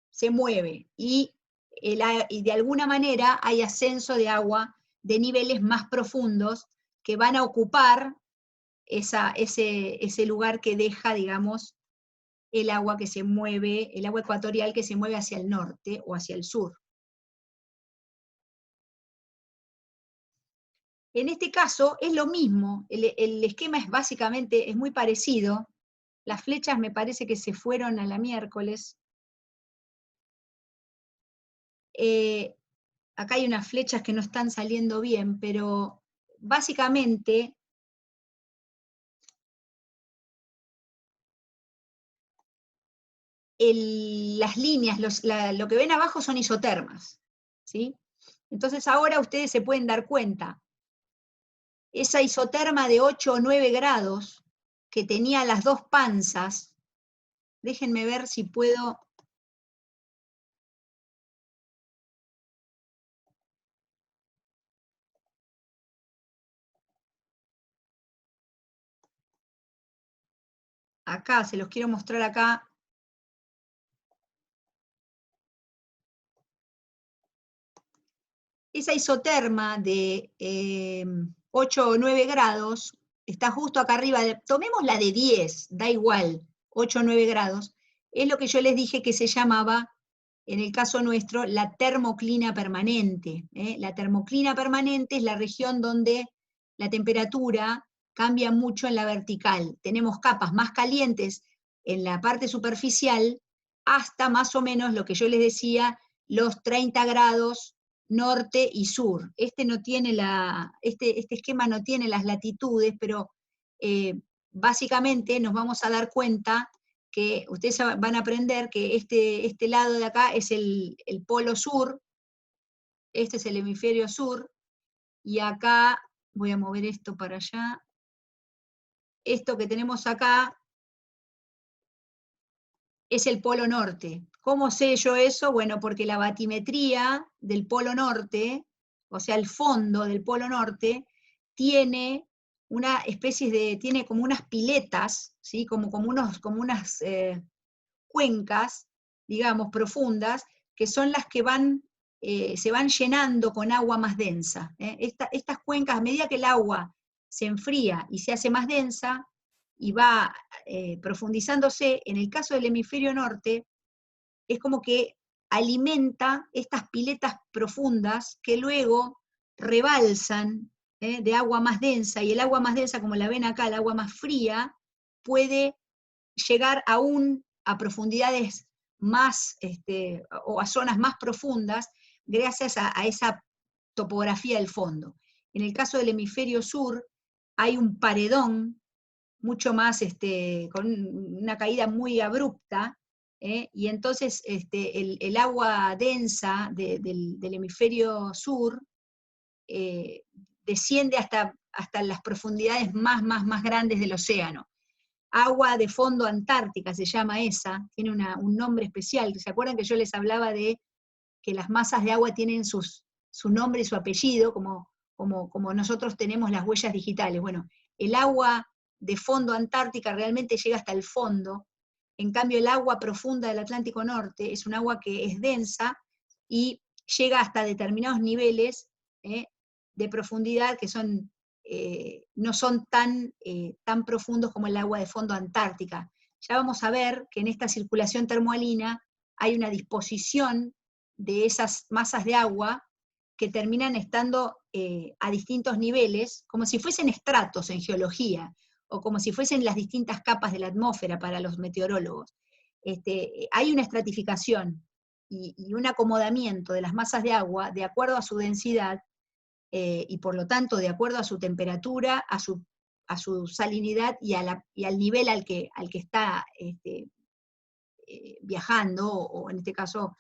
Se mueve y de alguna manera hay ascenso de agua de niveles más profundos que van a ocupar ese lugar que deja, digamos, el agua que se mueve, el agua ecuatorial que se mueve hacia el norte o hacia el sur. En este caso es lo mismo, el esquema es básicamente, es muy parecido. Las flechas me parece que se fueron a la miércoles. Acá hay unas flechas que no están saliendo bien, pero básicamente las líneas, lo que ven abajo son isotermas, ¿sí? Entonces ahora ustedes se pueden dar cuenta, esa isoterma de 8 o 9 grados que tenía las dos panzas, déjenme ver si puedo... Acá, se los quiero mostrar acá. Esa isoterma de 8 o 9 grados está justo acá arriba. Tomemos la de 10, da igual, 8 o 9 grados. Es lo que yo les dije que se llamaba, en el caso nuestro, la termoclina permanente. La termoclina permanente es la región donde la temperatura cambia mucho en la vertical. Tenemos capas más calientes en la parte superficial hasta más o menos lo que yo les decía, los 30 grados norte y sur. Este esquema no tiene las latitudes, pero básicamente nos vamos a dar cuenta que ustedes van a aprender que este lado de acá es el polo sur, este es el hemisferio sur, y acá, voy a mover esto para allá, esto que tenemos acá es el polo norte. ¿Cómo sé yo eso? Bueno, porque la batimetría del Polo Norte, o sea, el fondo del Polo Norte, tiene una especie de, tiene como unas piletas, ¿sí? como unas cuencas, digamos, profundas, que son las que se van llenando con agua más densa. Estas cuencas, a medida que el agua se enfría y se hace más densa y va profundizándose, en el caso del hemisferio norte, es como que alimenta estas piletas profundas que luego rebalsan de agua más densa, y el agua más densa, como la ven acá, el agua más fría, puede llegar aún a profundidades más, o a zonas más profundas, gracias a esa topografía del fondo. En el caso del hemisferio sur, hay un paredón mucho más, con una caída muy abrupta, y entonces el agua densa del hemisferio sur desciende hasta las profundidades más grandes del océano. Agua de fondo antártica se llama esa, tiene un nombre especial. ¿Se acuerdan que yo les hablaba de que las masas de agua tienen su nombre y su apellido, como nosotros tenemos las huellas digitales? Bueno, el agua de fondo antártica realmente llega hasta el fondo. En cambio, el agua profunda del Atlántico Norte es un agua que es densa y llega hasta determinados niveles de profundidad que no son tan profundos como el agua de fondo antártica. Ya vamos a ver que en esta circulación termoalina hay una disposición de esas masas de agua que terminan estando a distintos niveles, como si fuesen estratos en geología, o como si fuesen las distintas capas de la atmósfera para los meteorólogos. Hay una estratificación y un acomodamiento de las masas de agua de acuerdo a su densidad, y por lo tanto de acuerdo a su temperatura, a su salinidad y al nivel al que está viajando, o en este caso,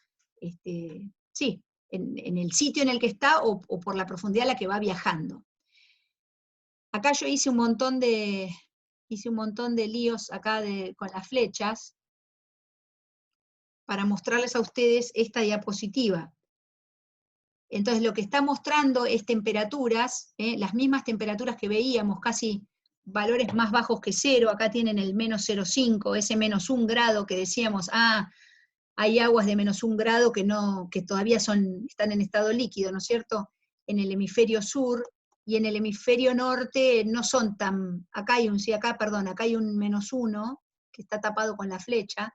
sí, en el sitio en el que está, o por la profundidad a la que va viajando. Acá yo hice un montón de líos acá con las flechas para mostrarles a ustedes esta diapositiva. Entonces lo que está mostrando es temperaturas, las mismas temperaturas que veíamos, casi valores más bajos que cero. Acá tienen el menos 0,5, ese menos 1 grado que decíamos, hay aguas de menos 1 grado que todavía están en estado líquido, ¿no es cierto? En el hemisferio sur, y en el hemisferio norte no son tan, acá hay un menos 1, que está tapado con la flecha,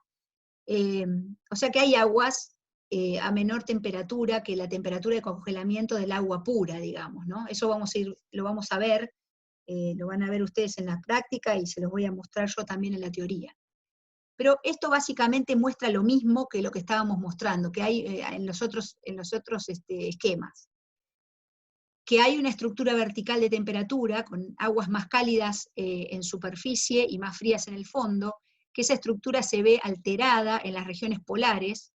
o sea que hay aguas a menor temperatura que la temperatura de congelamiento del agua pura, digamos, ¿no? Eso lo vamos a ver, lo van a ver ustedes en la práctica, y se los voy a mostrar yo también en la teoría. Pero esto básicamente muestra lo mismo que lo que estábamos mostrando, que hay en los otros esquemas. Que hay una estructura vertical de temperatura, con aguas más cálidas en superficie y más frías en el fondo, que esa estructura se ve alterada en las regiones polares,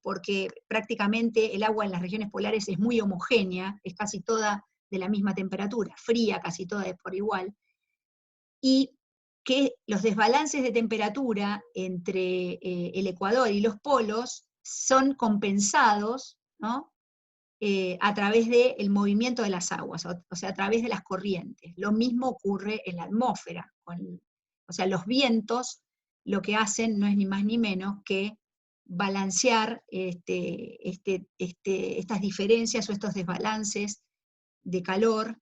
porque prácticamente el agua en las regiones polares es muy homogénea, es casi toda de la misma temperatura, fría casi toda por igual, y que los desbalances de temperatura entre el Ecuador y los polos son compensados, ¿no? A través del movimiento de las aguas, o sea, a través de las corrientes. Lo mismo ocurre en la atmósfera. O sea, los vientos lo que hacen no es ni más ni menos que balancear estas diferencias o estos desbalances de calor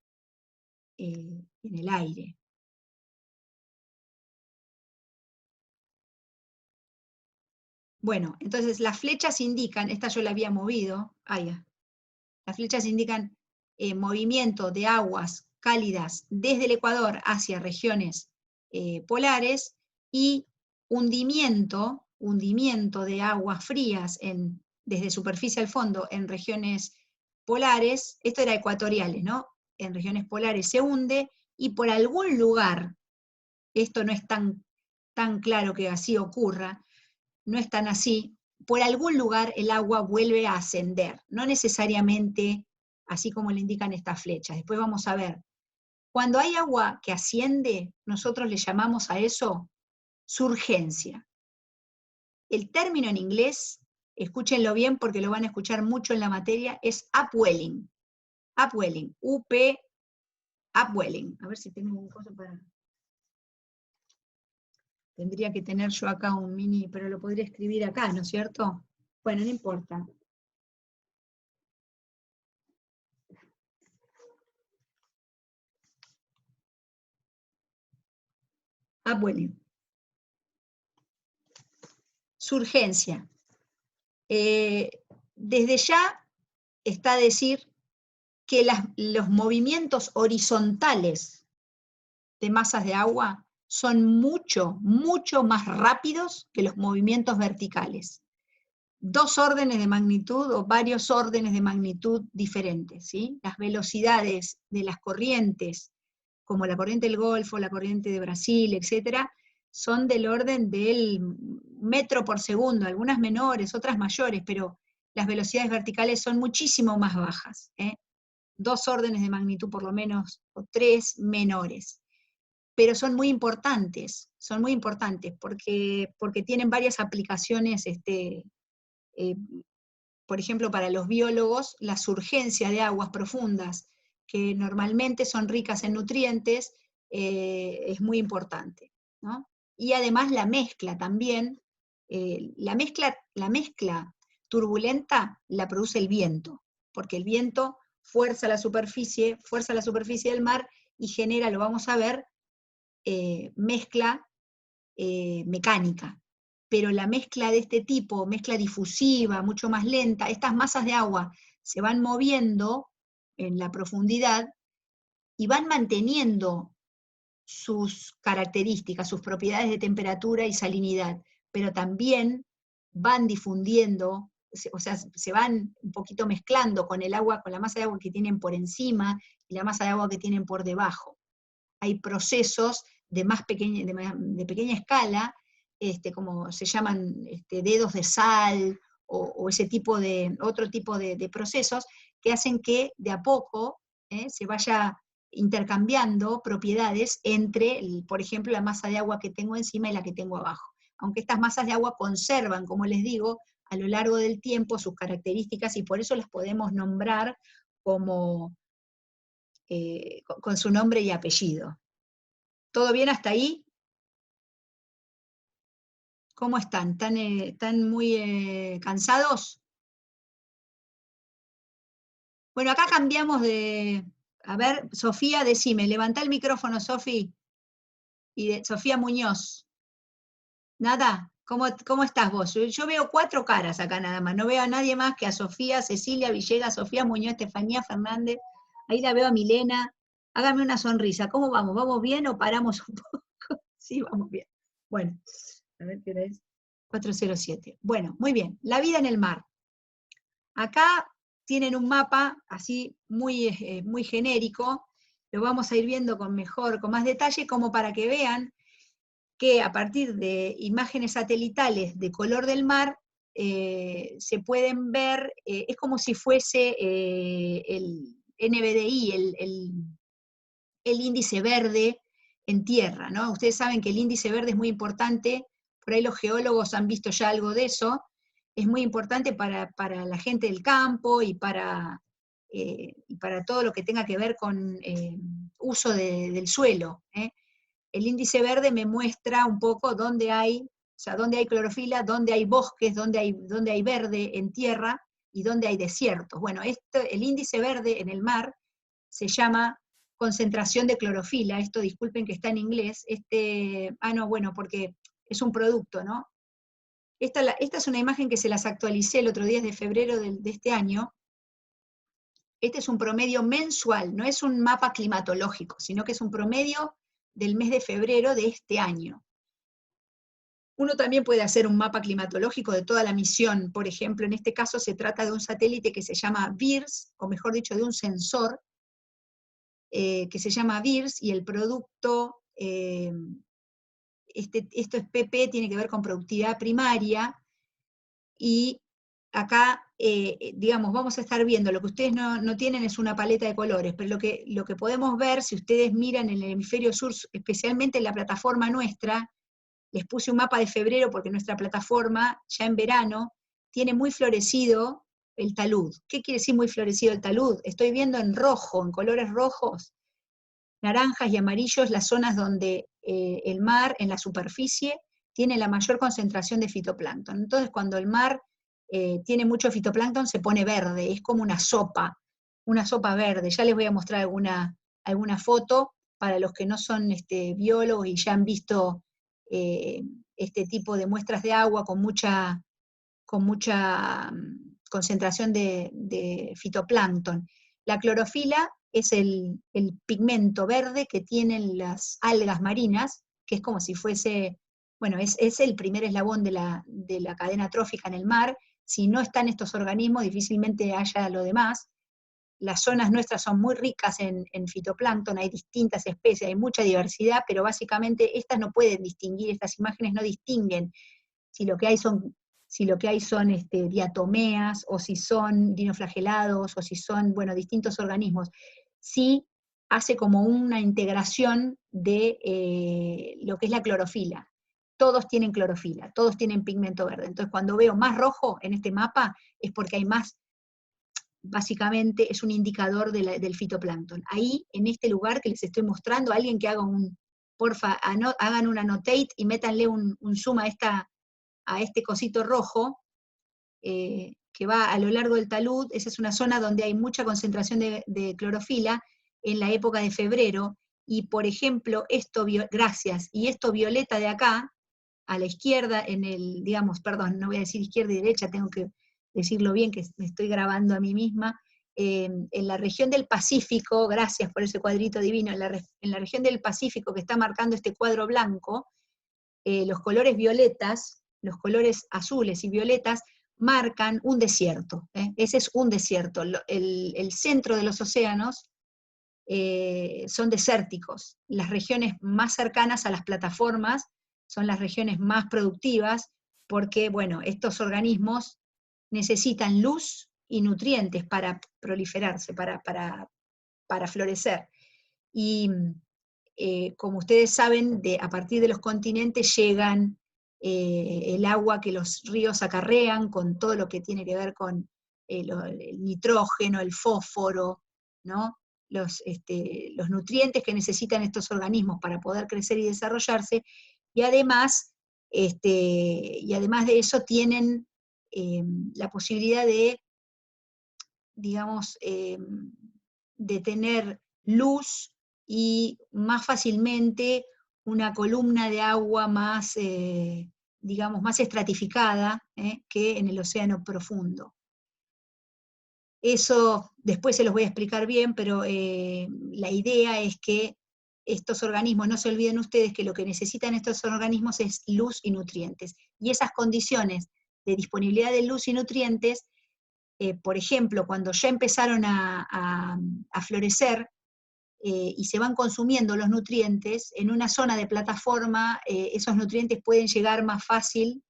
en el aire. Bueno, entonces las flechas indican, esta yo la había movido, las flechas indican movimiento de aguas cálidas desde el Ecuador hacia regiones polares, y hundimiento de aguas frías desde superficie al fondo en regiones polares. Esto era ecuatoriales, ¿no? En regiones polares se hunde, y por algún lugar, esto no es tan claro que así ocurra, no es tan así, por algún lugar el agua vuelve a ascender, no necesariamente así como le indican estas flechas. Después vamos a ver. Cuando hay agua que asciende, nosotros le llamamos a eso surgencia. el término en inglés, escúchenlo bien porque lo van a escuchar mucho en la materia, es upwelling. Upwelling, U-P, upwelling. A ver si tengo un coso para... Tendría que tener yo acá un mini, pero lo podría escribir acá, ¿no es cierto? Bueno, no importa. Upwelling. Surgencia. Desde ya está a decir que los movimientos horizontales de masas de agua son mucho, mucho más rápidos que los movimientos verticales. 2 órdenes de magnitud o varios órdenes de magnitud diferentes, ¿sí? Las velocidades de las corrientes, como la corriente del Golfo, la corriente de Brasil, etcétera, son del orden del metro por segundo, algunas menores, otras mayores, pero las velocidades verticales son muchísimo más bajas, 2 órdenes de magnitud por lo menos, o 3 menores. Pero son muy importantes porque tienen varias aplicaciones, por ejemplo, para los biólogos, la surgencia de aguas profundas, que normalmente son ricas en nutrientes, es muy importante, ¿no? Y además la mezcla también, la mezcla turbulenta la produce el viento, porque el viento fuerza la superficie del mar y genera, lo vamos a ver, mezcla mecánica. Pero la mezcla de este tipo, mezcla difusiva, mucho más lenta, estas masas de agua se van moviendo en la profundidad y van manteniendo sus características, sus propiedades de temperatura y salinidad, pero también van difundiendo, o sea, se van un poquito mezclando con el agua, con la masa de agua que tienen por encima y la masa de agua que tienen por debajo. Hay procesos de pequeña escala, como se llaman dedos de sal, o otro tipo de procesos, que hacen que de a poco se vaya intercambiando propiedades entre, por ejemplo, la masa de agua que tengo encima y la que tengo abajo. Aunque estas masas de agua conservan, como les digo, a lo largo del tiempo sus características, y por eso las podemos nombrar como, con su nombre y apellido. ¿Todo bien hasta ahí? ¿Cómo están? ¿Están muy cansados? Bueno, acá cambiamos de... A ver, Sofía, decime, levantá el micrófono, Sofi. Sofía Muñoz. ¿Nada? ¿Cómo estás vos? Yo veo 4 caras acá nada más, no veo a nadie más que a Sofía, Cecilia Villegas, Sofía Muñoz, Estefanía Fernández. Ahí la veo a Milena. Hágame una sonrisa. ¿Cómo vamos? ¿Vamos bien o paramos un poco? Sí, vamos bien. Bueno, a ver qué hora es. 4:07. Bueno, muy bien. La vida en el mar. Acá tienen un mapa así muy, muy genérico. Lo vamos a ir viendo con más detalle, como para que vean que a partir de imágenes satelitales de color del mar, se pueden ver, es como si fuese el NBDI, el índice verde en tierra, ¿no? Ustedes saben que el índice verde es muy importante, por ahí los geólogos han visto ya algo de eso, es muy importante para la gente del campo y para todo lo que tenga que ver con uso del suelo. El índice verde me muestra un poco dónde hay clorofila, dónde hay bosques, dónde hay verde en tierra y dónde hay desiertos. Bueno, el índice verde en el mar se llama concentración de clorofila. Esto, disculpen que está en inglés. No, bueno, porque es un producto, ¿no? Esta es una imagen que se las actualicé el otro día, es de febrero de este año. Este es un promedio mensual, no es un mapa climatológico, sino que es un promedio del mes de febrero de este año. Uno también puede hacer un mapa climatológico de toda la misión. Por ejemplo, en este caso se trata de un satélite que se llama VIRS, o mejor dicho, de un sensor que se llama VIRS, y el producto, esto es PP, tiene que ver con productividad primaria, y acá, digamos, vamos a estar viendo, lo que ustedes no tienen es una paleta de colores, pero lo que podemos ver, si ustedes miran en el hemisferio sur, especialmente en la plataforma nuestra, Les puse un mapa de febrero porque nuestra plataforma, ya en verano, tiene muy florecido el talud. ¿Qué quiere decir muy florecido el talud? Estoy viendo en rojo, en colores rojos, naranjas y amarillos, las zonas donde el mar, en la superficie, tiene la mayor concentración de fitoplancton. Entonces, cuando el mar tiene mucho fitoplancton, se pone verde, es como una sopa verde. Ya les voy a mostrar alguna foto para los que no son biólogos y ya han visto este tipo de muestras de agua con mucha concentración de fitoplancton. La clorofila es el pigmento verde que tienen las algas marinas, que es como si fuese, bueno, es el primer eslabón de la cadena trófica en el mar. Si no están estos organismos, difícilmente haya lo demás. Las zonas nuestras son muy ricas en fitoplancton, hay distintas especies, hay mucha diversidad, pero básicamente estas no pueden distinguir, estas imágenes no distinguen si lo que hay son diatomeas, o si son dinoflagelados, o si son, bueno, distintos organismos. Sí hace como una integración de lo que es la clorofila. Todos tienen clorofila, todos tienen pigmento verde. Entonces, cuando veo más rojo en este mapa, es porque hay más, básicamente es un indicador del fitoplancton. Ahí, en este lugar que les estoy mostrando, alguien que haga porfa, hagan un annotate y métanle un zoom a este cosito rojo, que va a lo largo del talud. Esa es una zona donde hay mucha concentración de clorofila en la época de febrero, y por ejemplo, gracias, y esto violeta de acá, a la izquierda, perdón, no voy a decir izquierda y derecha, tengo que decirlo bien, que me estoy grabando a mí misma, en la región del Pacífico, gracias por ese cuadrito divino, en la región del Pacífico que está marcando este cuadro blanco, los colores violetas, los colores azules y violetas, marcan un desierto. Ese es un desierto. El centro de los océanos son desérticos. Las regiones más cercanas a las plataformas son las regiones más productivas, porque, bueno, estos organismos necesitan luz y nutrientes para proliferarse, para florecer. Y como ustedes saben, a partir de los continentes llegan el agua que los ríos acarrean, con todo lo que tiene que ver con el nitrógeno, el fósforo, ¿no? Los nutrientes que necesitan estos organismos para poder crecer y desarrollarse, y además de eso tienen la posibilidad de, digamos, de tener luz y más fácilmente una columna de agua más, digamos, más estratificada que en el océano profundo. Eso después se los voy a explicar bien, pero la idea es que estos organismos, no se olviden ustedes que lo que necesitan estos organismos es luz y nutrientes. Y esas condiciones de disponibilidad de luz y nutrientes, por ejemplo, cuando ya empezaron a florecer, y se van consumiendo los nutrientes, en una zona de plataforma esos nutrientes pueden llegar más fácil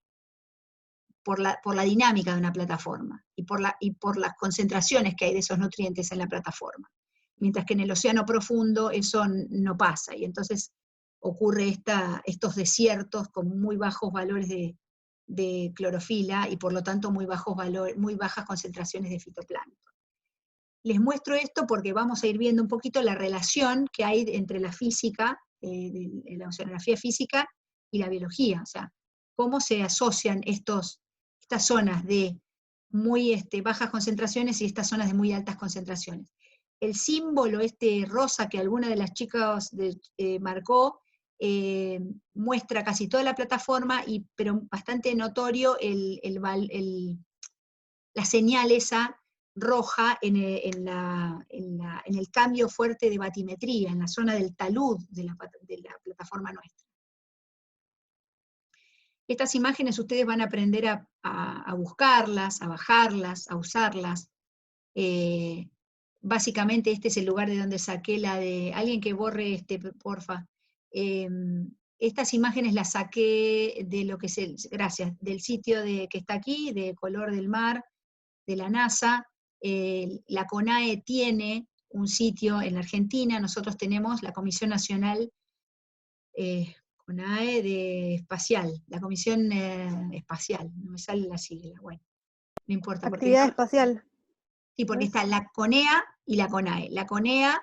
por la dinámica de una plataforma y por las concentraciones que hay de esos nutrientes en la plataforma. Mientras que en el océano profundo eso no pasa, y entonces ocurre estos desiertos con muy bajos valores de clorofila y por lo tanto muy bajas concentraciones de fitoplancton. Les muestro esto porque vamos a ir viendo un poquito la relación que hay entre la física, la oceanografía física y la biología, o sea, cómo se asocian estas zonas de muy bajas concentraciones y estas zonas de muy altas concentraciones. El símbolo rosa que alguna de las chicas marcó, muestra casi toda la plataforma, pero bastante notorio la señal esa roja en el cambio fuerte de batimetría, en la zona del talud de la plataforma nuestra. Estas imágenes ustedes van a aprender a buscarlas, a bajarlas, a usarlas. Básicamente este es el lugar de donde saqué la de... Alguien que borre porfa. Estas imágenes las saqué de lo que es gracias, del sitio que está aquí, de Color del Mar, de la NASA. La CONAE tiene un sitio en la Argentina, nosotros tenemos la Comisión Nacional, CONAE de espacial, la Comisión Espacial, no me sale la sigla, bueno, no importa. Actividad espacial. Sí, porque está la CONEA y la CONAE. La CONEA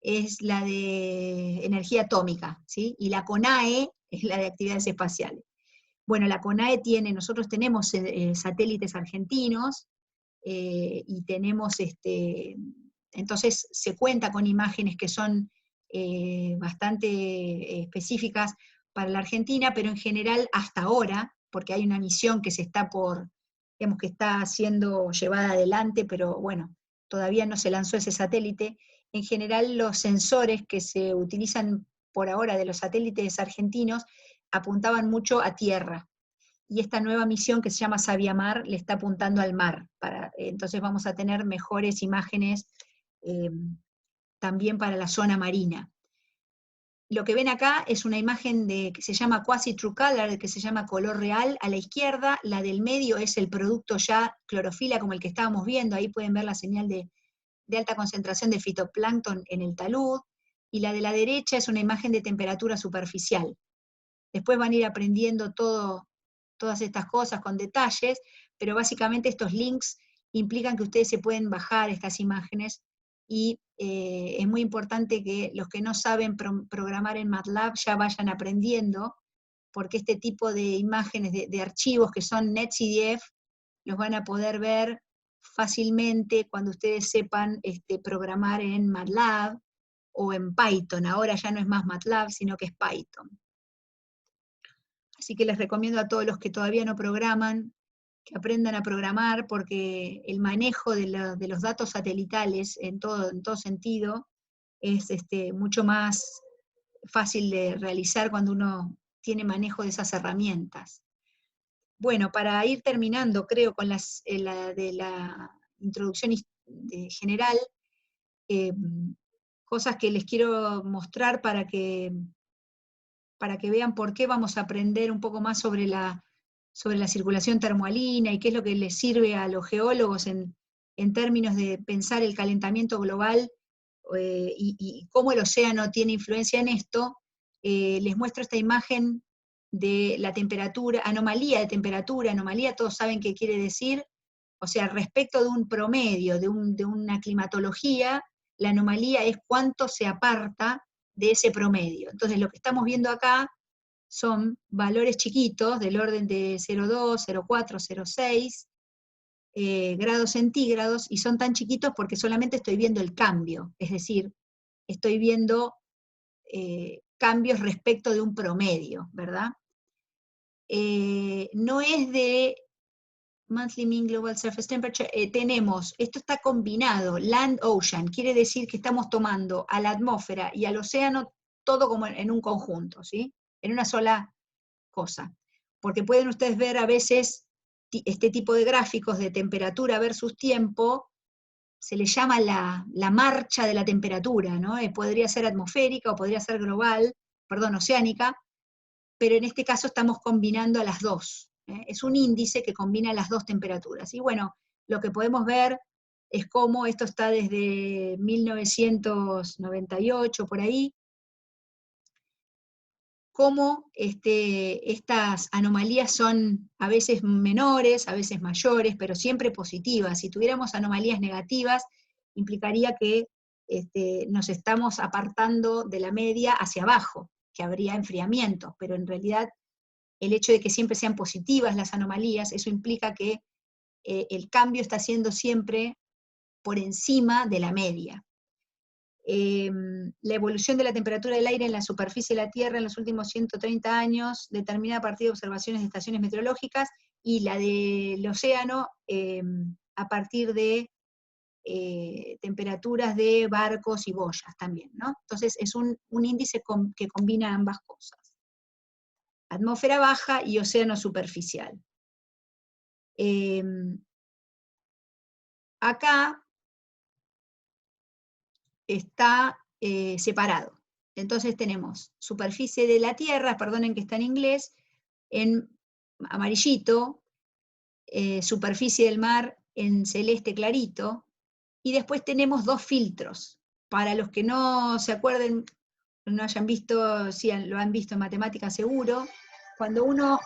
es la de energía atómica, ¿sí? Y la CONAE es la de actividades espaciales. Bueno, la CONAE nosotros tenemos satélites argentinos, y tenemos, entonces se cuenta con imágenes que son bastante específicas para la Argentina, pero en general hasta ahora, porque hay una misión que se está digamos que está siendo llevada adelante, pero bueno, todavía no se lanzó ese satélite. En general los sensores que se utilizan por ahora de los satélites argentinos apuntaban mucho a tierra, y esta nueva misión que se llama Sabiamar le está apuntando al mar. Entonces vamos a tener mejores imágenes también para la zona marina. Lo que ven acá es una imagen que se llama Quasi True Color, que se llama color real, a la izquierda. La del medio es el producto ya clorofila, como el que estábamos viendo, ahí pueden ver la señal de alta concentración de fitoplancton en el talud, y la de la derecha es una imagen de temperatura superficial. Después van a ir aprendiendo todas estas cosas con detalles, pero básicamente estos links implican que ustedes se pueden bajar estas imágenes, y es muy importante que los que no saben programar en MATLAB ya vayan aprendiendo, porque este tipo de imágenes, de archivos que son NetCDF, los van a poder ver fácilmente cuando ustedes sepan programar en MATLAB o en Python. Ahora ya no es más MATLAB, sino que es Python. Así que les recomiendo a todos los que todavía no programan, que aprendan a programar, porque el manejo de los datos satelitales en todo sentido es mucho más fácil de realizar cuando uno tiene manejo de esas herramientas. Bueno, para ir terminando, creo, con de la introducción general, cosas que les quiero mostrar para que vean por qué vamos a aprender un poco más sobre la circulación termohalina y qué es lo que les sirve a los geólogos en términos de pensar el calentamiento global, y cómo el océano tiene influencia en esto. Les muestro esta imagen de la temperatura, anomalía de temperatura. Anomalía, todos saben qué quiere decir, o sea, respecto de un promedio, de una climatología, la anomalía es cuánto se aparta de ese promedio. Entonces lo que estamos viendo acá son valores chiquitos del orden de 0,2, 0,4, 0,6 grados centígrados, y son tan chiquitos porque solamente estoy viendo el cambio, es decir, estoy viendo cambios respecto de un promedio, ¿verdad? No es de Monthly Mean Global Surface Temperature, esto está combinado, land-ocean, quiere decir que estamos tomando a la atmósfera y al océano todo como en un conjunto, ¿sí? En una sola cosa. Porque pueden ustedes ver a veces este tipo de gráficos de temperatura versus tiempo, se le llama la marcha de la temperatura, ¿no? Podría ser atmosférica o podría ser oceánica, pero en este caso estamos combinando a las dos. Es un índice que combina las dos temperaturas. Y bueno, lo que podemos ver es cómo esto está desde 1998, por ahí, cómo estas anomalías son a veces menores, a veces mayores, pero siempre positivas. Si tuviéramos anomalías negativas, implicaría que nos estamos apartando de la media hacia abajo, que habría enfriamiento, pero en realidad el hecho de que siempre sean positivas las anomalías, eso implica que el cambio está siendo siempre por encima de la media. La evolución de la temperatura del aire en la superficie de la Tierra en los últimos 130 años, determinada a partir de observaciones de estaciones meteorológicas, y la del océano a partir de temperaturas de barcos y boyas también, ¿no? Entonces es un índice que combina ambas cosas. Atmósfera baja y océano superficial. Acá está separado. Entonces tenemos superficie de la Tierra, perdonen que está en inglés, en amarillito, superficie del mar en celeste clarito, y después tenemos dos filtros. Para los que no se acuerden no hayan visto, sí, lo han visto en matemáticas seguro, cuando uno,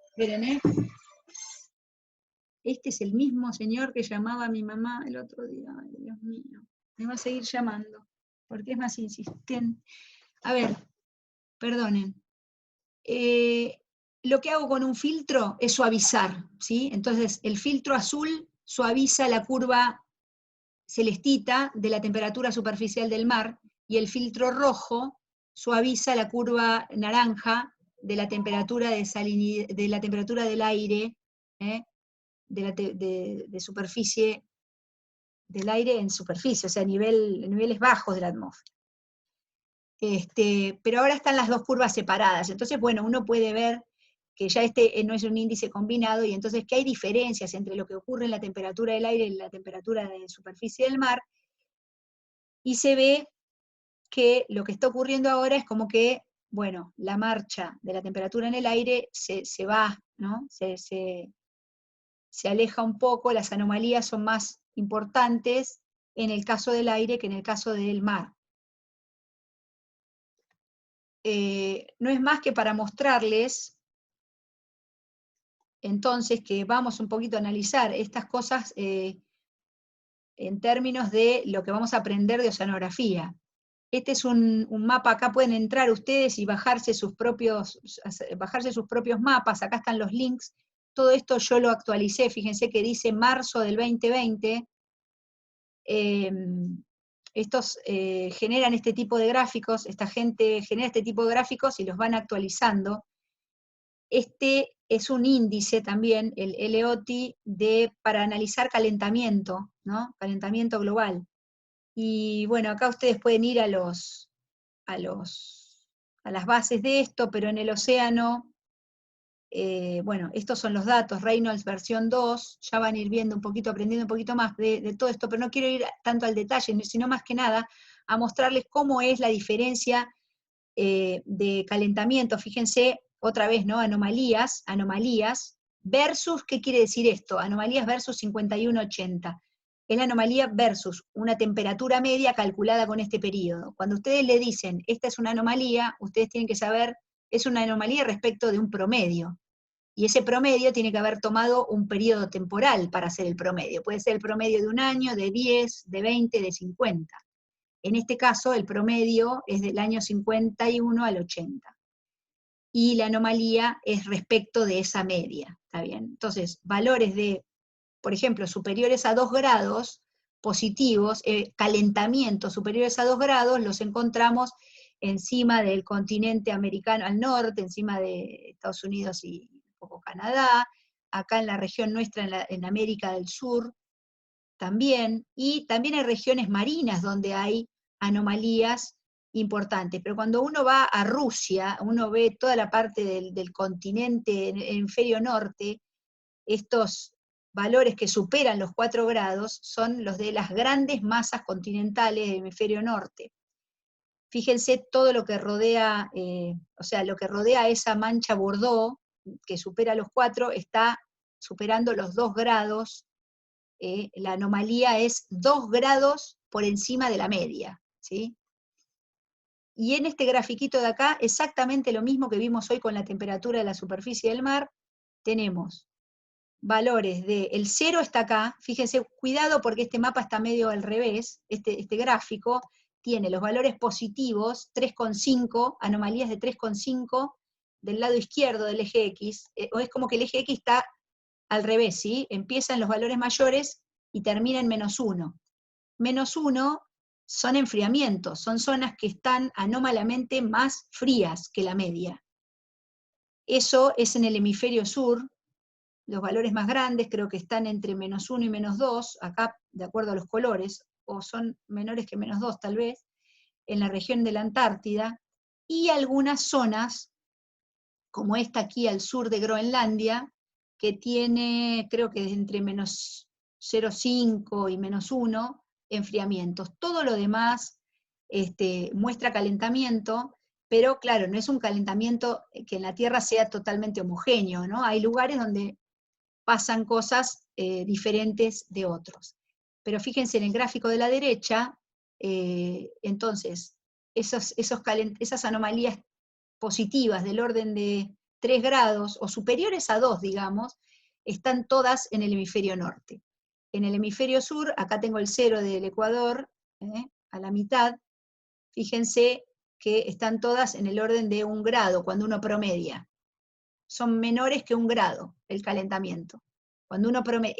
esperen, este es el mismo señor que llamaba a mi mamá el otro día, ay, Dios mío, me va a seguir llamando, porque es más insistente. A ver, perdonen. Lo que hago con un filtro es suavizar, ¿sí? Entonces, el filtro azul suaviza la curva celestita de la temperatura superficial del mar, y el filtro rojo suaviza la curva naranja de la temperatura de la temperatura del aire, de superficie del aire en superficie, o sea, niveles bajos de la atmósfera. Pero ahora están las dos curvas separadas, entonces, bueno, uno puede ver que ya este no es un índice combinado, y entonces que hay diferencias entre lo que ocurre en la temperatura del aire y la temperatura de superficie del mar, y se ve que lo que está ocurriendo ahora es como que, bueno, la marcha de la temperatura en el aire se va, ¿no? Se aleja un poco, las anomalías son más importantes en el caso del aire que en el caso del mar. No es más que para mostrarles, entonces, que vamos un poquito a analizar estas cosas en términos de lo que vamos a aprender de oceanografía. Este es un mapa, acá pueden entrar ustedes y bajarse sus propios mapas, acá están los links. Todo esto yo lo actualicé, fíjense que dice marzo del 2020. Estos generan este tipo de gráficos, esta gente genera este tipo de gráficos y los van actualizando. Este es un índice también, el LOTI, para analizar calentamiento, ¿no? Calentamiento global. Y bueno, acá ustedes pueden ir a las bases de esto, pero en el océano, bueno, estos son los datos, Reynolds versión 2, ya van a ir viendo un poquito, aprendiendo un poquito más de todo esto, pero no quiero ir tanto al detalle, sino más que nada a mostrarles cómo es la diferencia de calentamiento. Fíjense, otra vez, ¿no? Anomalías, versus, ¿qué quiere decir esto? Anomalías versus 5180. Es la anomalía versus una temperatura media calculada con este periodo. Cuando ustedes le dicen, esta es una anomalía, ustedes tienen que saber, es una anomalía respecto de un promedio. Y ese promedio tiene que haber tomado un periodo temporal para hacer el promedio. Puede ser el promedio de un año, de 10, de 20, de 50. En este caso, el promedio es del año 51 al 80. Y la anomalía es respecto de esa media, ¿está bien? Entonces, valores de, por ejemplo, superiores a 2 grados positivos, calentamiento superiores a 2 grados, los encontramos encima del continente americano al norte, encima de Estados Unidos y un poco Canadá, acá en la región nuestra, en América del Sur también, y también hay regiones marinas donde hay anomalías importantes, pero cuando uno va a Rusia, uno ve toda la parte del continente en el hemisferio norte, estos valores que superan los 4 grados son los de las grandes masas continentales del hemisferio norte. Fíjense todo lo que rodea, o sea, lo que rodea esa mancha Bordeaux, que supera los 4, está superando los 2 grados. La anomalía es 2 grados por encima de la media, ¿sí? Y en este grafiquito de acá, exactamente lo mismo que vimos hoy con la temperatura de la superficie del mar, tenemos valores el 0 está acá, fíjense, cuidado porque este mapa está medio al revés, este gráfico tiene los valores positivos, 3,5, anomalías de 3,5 del lado izquierdo del eje X, o es como que el eje X está al revés, ¿sí? Empiezan los valores mayores y termina en -1. -1 son enfriamientos, son zonas que están anómalamente más frías que la media. Eso es en el hemisferio sur, los valores más grandes creo que están entre -1 y -2, acá de acuerdo a los colores, o son menores que -2 tal vez, en la región de la Antártida, y algunas zonas, como esta aquí al sur de Groenlandia, que tiene, creo que entre -0,5 y -1, enfriamientos. Todo lo demás muestra calentamiento, pero claro, no es un calentamiento que en la Tierra sea totalmente homogéneo, ¿no? Hay lugares donde pasan cosas diferentes de otros. Pero fíjense en el gráfico de la derecha, entonces, esas anomalías positivas del orden de 3 grados o superiores a 2, digamos, están todas en el hemisferio norte. En el hemisferio sur, acá tengo el cero del Ecuador, a la mitad, fíjense que están todas en el orden de 1 grado, cuando uno promedia. Son menores que 1 grado el calentamiento. Cuando uno promedia,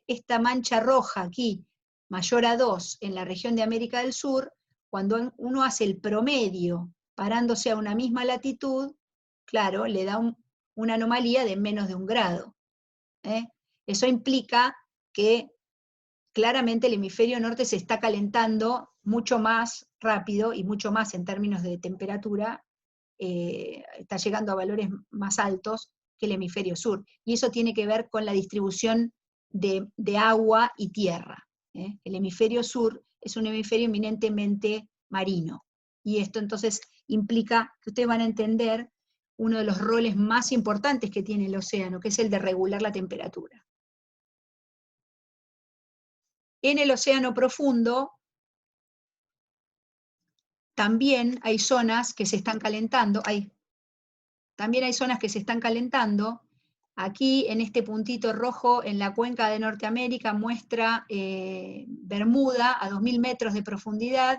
esta mancha roja aquí, mayor a 2 en la región de América del Sur, cuando uno hace el promedio parándose a una misma latitud, claro, le da una anomalía de menos de 1 grado. Eso implica que claramente el hemisferio norte se está calentando mucho más rápido y mucho más en términos de temperatura, está llegando a valores más altos que el hemisferio sur. Y eso tiene que ver con la distribución de agua y tierra. El hemisferio sur es un hemisferio eminentemente marino. Y esto entonces implica que ustedes van a entender uno de los roles más importantes que tiene el océano, que es el de regular la temperatura. En el océano profundo también hay zonas que se están calentando, también hay zonas que se están calentando. Aquí, en este puntito rojo, en la cuenca de Norteamérica, muestra Bermuda a 2000 metros de profundidad.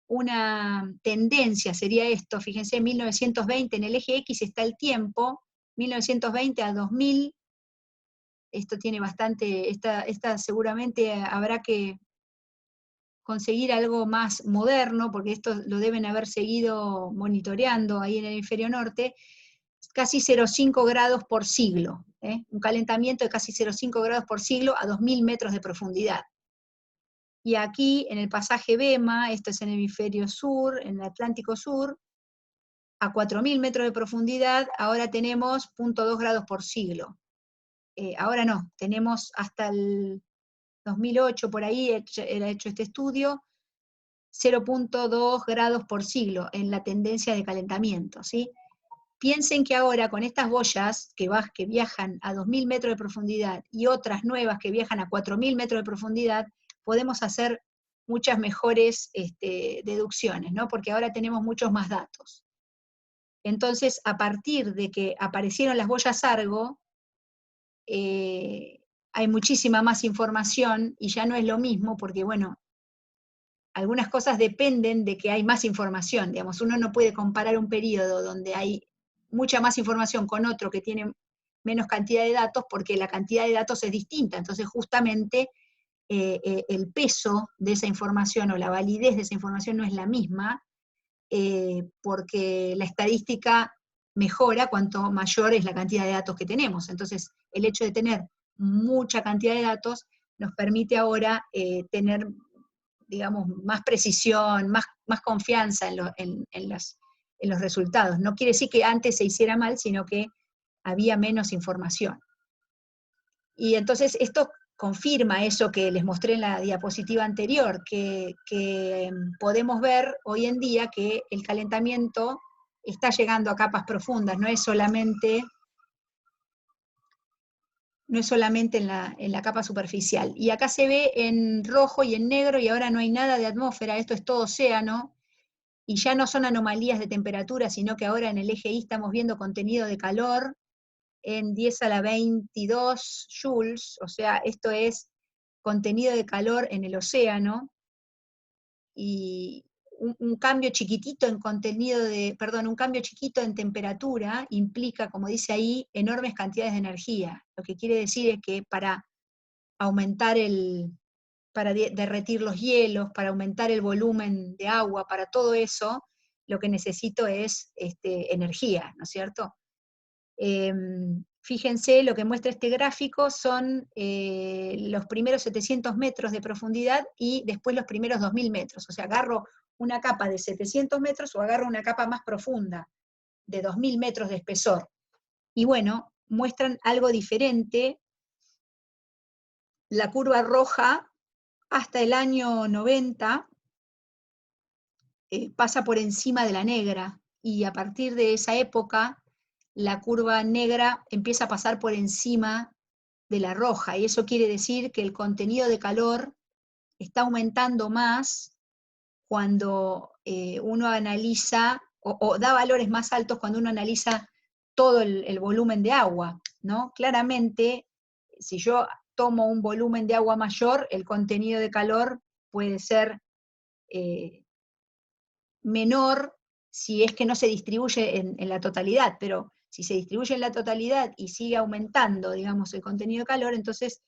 Una tendencia sería esto, fíjense, 1920, en el eje X está el tiempo, 1920 a 2000, esto tiene bastante, esta seguramente habrá que conseguir algo más moderno, porque esto lo deben haber seguido monitoreando ahí en el hemisferio norte, casi 0,5 grados por siglo, un calentamiento de casi 0,5 grados por siglo a 2000 metros de profundidad. Y aquí, en el pasaje Bema, esto es en el hemisferio sur, en el Atlántico Sur, a 4000 metros de profundidad, ahora tenemos 0,2 grados por siglo. Ahora no, tenemos hasta el 2008, por ahí era hecho este estudio, 0,2 grados por siglo en la tendencia de calentamiento, ¿sí? Piensen que ahora con estas boyas que viajan a 2000 metros de profundidad y otras nuevas que viajan a 4000 metros de profundidad, podemos hacer muchas mejores deducciones, ¿no? Porque ahora tenemos muchos más datos. Entonces, a partir de que aparecieron las boyas Argo, hay muchísima más información y ya no es lo mismo porque, bueno, algunas cosas dependen de que hay más información, digamos, uno no puede comparar un periodo donde hay mucha más información con otro que tiene menos cantidad de datos porque la cantidad de datos es distinta, entonces justamente el peso de esa información o la validez de esa información no es la misma, porque la estadística mejora cuanto mayor es la cantidad de datos que tenemos. Entonces, el hecho de tener mucha cantidad de datos nos permite ahora tener, digamos, más precisión, más confianza en los resultados. No quiere decir que antes se hiciera mal, sino que había menos información. Y entonces esto confirma eso que les mostré en la diapositiva anterior, que podemos ver hoy en día que el calentamiento está llegando a capas profundas, no es solamente en la capa superficial. Y acá se ve en rojo y en negro, y ahora no hay nada de atmósfera, esto es todo océano, y ya no son anomalías de temperatura, sino que ahora en el eje Y estamos viendo contenido de calor en 10 a la 22 joules, o sea, esto es contenido de calor en el océano, y un cambio chiquitito en un cambio chiquito en temperatura implica, como dice ahí, enormes cantidades de energía. Lo que quiere decir es que para derretir los hielos, para aumentar el volumen de agua, para todo eso, lo que necesito es energía, ¿no es cierto? Fíjense, lo que muestra este gráfico son los primeros 700 metros de profundidad y después los primeros 2000 metros. O sea, agarro una capa de 700 metros o agarro una capa más profunda de 2000 metros de espesor. Y bueno, muestran algo diferente. La curva roja hasta el año 90 pasa por encima de la negra, y a partir de esa época la curva negra empieza a pasar por encima de la roja, y eso quiere decir que el contenido de calor está aumentando más cuando uno analiza, o da valores más altos cuando uno analiza todo el volumen de agua, ¿no? Claramente, si yo tomo un volumen de agua mayor, el contenido de calor puede ser menor si es que no se distribuye en la totalidad, pero si se distribuye en la totalidad y sigue aumentando, digamos, el contenido de calor, entonces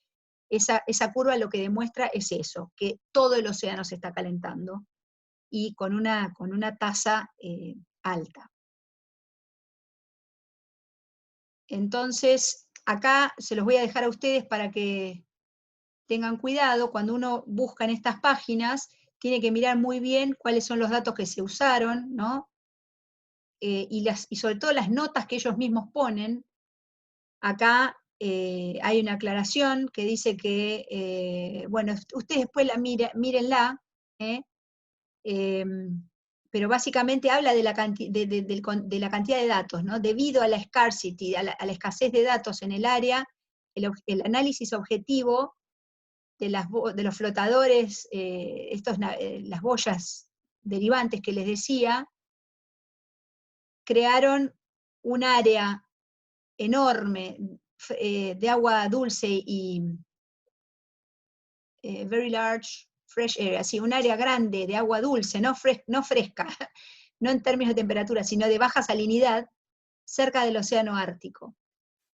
esa curva lo que demuestra es eso, que todo el océano se está calentando y con una tasa alta. Entonces, acá se los voy a dejar a ustedes para que tengan cuidado. Cuando uno busca en estas páginas, tiene que mirar muy bien cuáles son los datos que se usaron, ¿no? Y sobre todo las notas que ellos mismos ponen. Acá hay una aclaración que dice que, bueno, ustedes después mírenla, pero básicamente habla de la cantidad de datos, ¿no? Debido a la scarcity, a la escasez de datos en el área, el análisis objetivo de los flotadores, las boyas derivantes que les decía, crearon un área enorme de agua dulce y very large fresh area, sí, un área grande de agua dulce, no fresca, no en términos de temperatura, sino de baja salinidad, cerca del océano Ártico.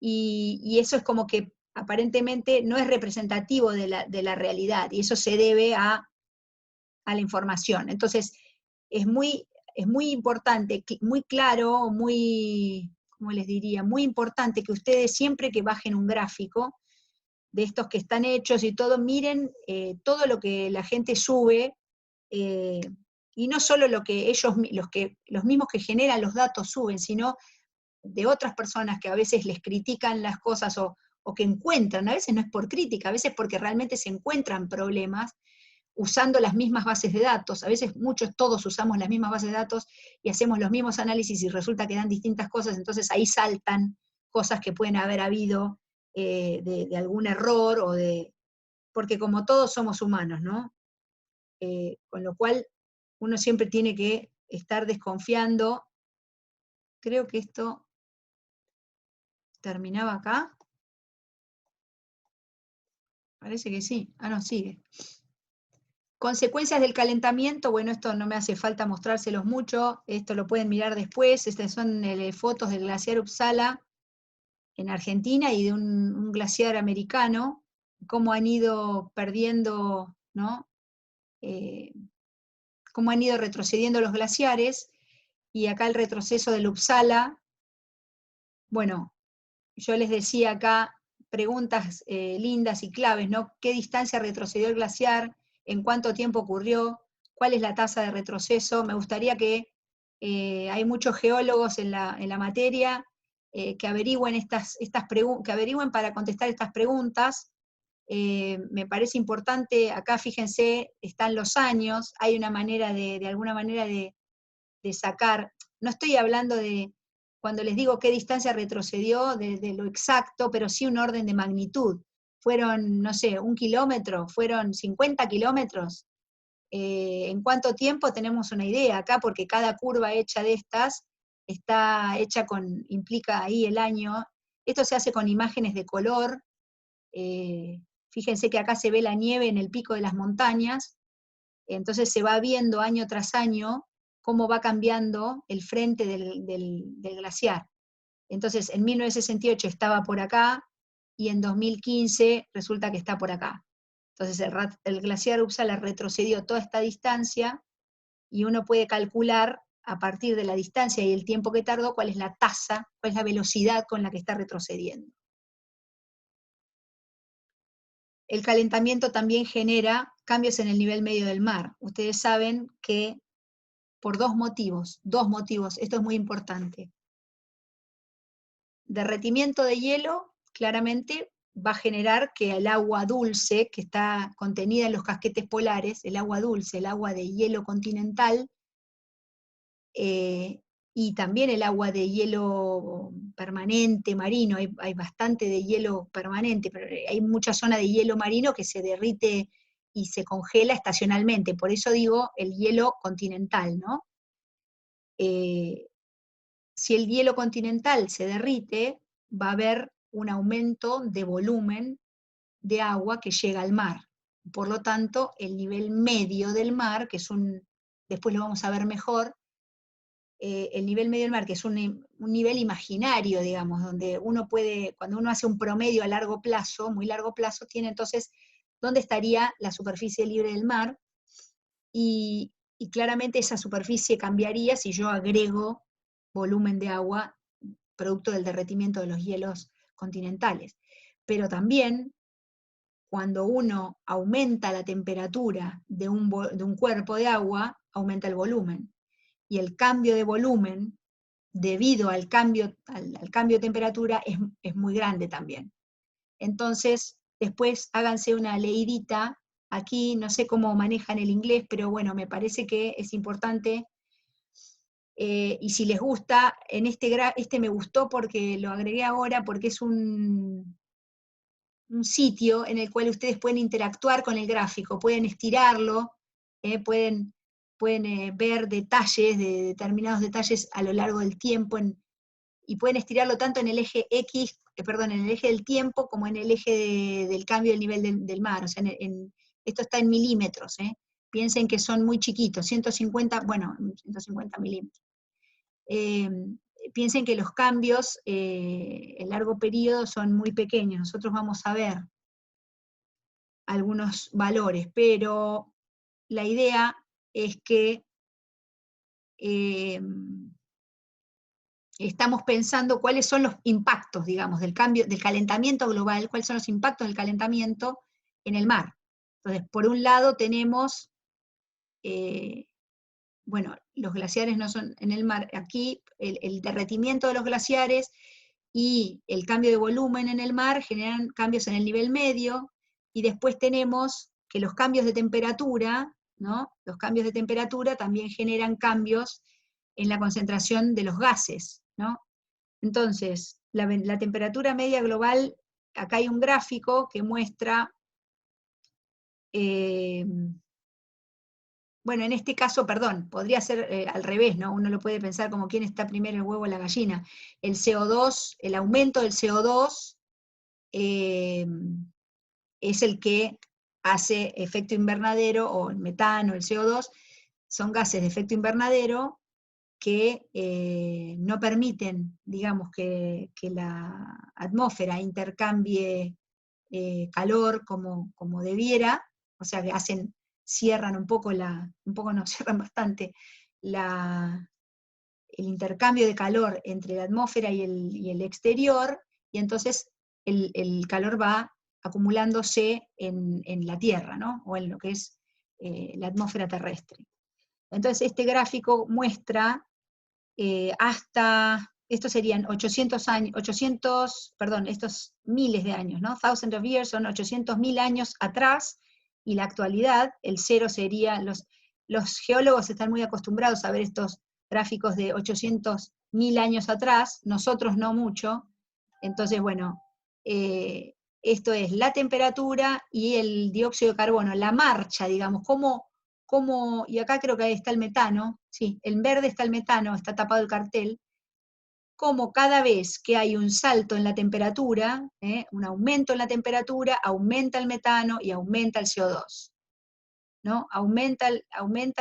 Y eso es como que aparentemente no es representativo de la realidad, y eso se debe a la información. Entonces, es muy importante, muy claro, muy, ¿cómo les diría? Muy importante que ustedes siempre que bajen un gráfico de estos que están hechos y todo, miren todo lo que la gente sube, y no solo lo que los mismos que generan los datos suben, sino de otras personas que a veces les critican las cosas o que encuentran, a veces no es por crítica, a veces porque realmente se encuentran problemas usando las mismas bases de datos. A veces todos usamos las mismas bases de datos y hacemos los mismos análisis y resulta que dan distintas cosas, entonces ahí saltan cosas que pueden haber habido de algún error porque como todos somos humanos, ¿no? Con lo cual uno siempre tiene que estar desconfiando. Creo que esto terminaba acá. Parece que sí. Ah, no, sigue. Consecuencias del calentamiento, bueno, esto no me hace falta mostrárselos mucho, esto lo pueden mirar después. Estas son fotos del glaciar Uppsala en Argentina y de un glaciar americano, cómo han ido perdiendo, ¿no? Cómo han ido retrocediendo los glaciares, y acá el retroceso del Uppsala. Bueno, yo les decía acá preguntas lindas y claves, ¿no? ¿Qué distancia retrocedió el glaciar? ¿En cuánto tiempo ocurrió? ¿Cuál es la tasa de retroceso? Me gustaría que hay muchos geólogos en la materia que averigüen que averigüen para contestar estas preguntas. Me parece importante, acá fíjense, están los años, hay una manera de alguna manera de sacar, no estoy hablando de, cuando les digo qué distancia retrocedió, de lo exacto, pero sí un orden de magnitud. Fueron, no sé, 1 kilómetro, fueron 50 kilómetros. ¿En cuánto tiempo? Tenemos una idea acá, porque cada curva hecha de estas está hecha implica ahí el año. Esto se hace con imágenes de color. Fíjense que acá se ve la nieve en el pico de las montañas, entonces se va viendo año tras año cómo va cambiando el frente del glaciar. Entonces, en 1968 estaba por acá, y en 2015 resulta que está por acá. Entonces, el glaciar Uppsala retrocedió toda esta distancia, y uno puede calcular, a partir de la distancia y el tiempo que tardó, cuál es la tasa, cuál es la velocidad con la que está retrocediendo. El calentamiento también genera cambios en el nivel medio del mar. Ustedes saben que por dos motivos, esto es muy importante. Derretimiento de hielo, claramente, va a generar que el agua dulce, que está contenida en los casquetes polares, el agua dulce, el agua de hielo continental, y también el agua de hielo permanente, marino, hay bastante de hielo permanente, pero hay mucha zona de hielo marino que se derrite y se congela estacionalmente, por eso digo el hielo continental, ¿no? Si el hielo continental se derrite, va a haber un aumento de volumen de agua que llega al mar. Por lo tanto, el nivel medio del mar, que es después lo vamos a ver mejor, el nivel medio del mar, que es un nivel imaginario, digamos, donde uno puede, cuando uno hace un promedio a largo plazo, muy largo plazo, tiene entonces dónde estaría la superficie libre del mar, y claramente esa superficie cambiaría si yo agrego volumen de agua producto del derretimiento de los hielos continentales. Pero también, cuando uno aumenta la temperatura de un cuerpo de agua, aumenta el volumen. Y el cambio de volumen, debido al cambio de temperatura, es muy grande también. Entonces, después háganse una leidita. Aquí no sé cómo manejan el inglés, pero bueno, me parece que es importante. Y si les gusta, en este me gustó porque lo agregué ahora, porque es un sitio en el cual ustedes pueden interactuar con el gráfico, pueden estirarlo, pueden ver detalles, determinados detalles a lo largo del tiempo, y pueden estirarlo tanto en el eje X, en el eje del tiempo, como en el eje del cambio del nivel del mar. O sea, esto está en milímetros, piensen que son muy chiquitos, 150 milímetros. Piensen que los cambios en largo periodo son muy pequeños. Nosotros vamos a ver algunos valores, pero la idea es que estamos pensando cuáles son los impactos, digamos, del calentamiento global, cuáles son los impactos del calentamiento en el mar. Entonces, por un lado tenemos, los glaciares no son en el mar, aquí el derretimiento de los glaciares y el cambio de volumen en el mar generan cambios en el nivel medio, y después tenemos que los cambios de temperatura, ¿no? Los cambios de temperatura también generan cambios en la concentración de los gases, ¿no? Entonces, la temperatura media global, acá hay un gráfico que muestra, en este caso, perdón, podría ser al revés, ¿no? Uno lo puede pensar como quién está primero, el huevo o la gallina. El CO2, el aumento del CO2 es el que hace efecto invernadero, o el metano, el CO2, son gases de efecto invernadero que no permiten, digamos, que la atmósfera intercambie calor como debiera, o sea que cierran cierran bastante el intercambio de calor entre la atmósfera y el exterior, y entonces el calor va acumulándose en la Tierra, ¿no? O en lo que es la atmósfera terrestre. Entonces este gráfico muestra estos serían 800 años, estos miles de años, ¿no? Thousands of years son 800.000 años atrás, y la actualidad, el cero sería, los geólogos están muy acostumbrados a ver estos gráficos de 800.000 años atrás, nosotros no mucho. Entonces, esto es la temperatura y el dióxido de carbono, la marcha, digamos, y acá creo que ahí está el metano, sí, en verde está el metano, está tapado el cartel, como cada vez que hay un salto en la temperatura, un aumento en la temperatura, aumenta el metano y aumenta el CO2. ¿No? Aumenta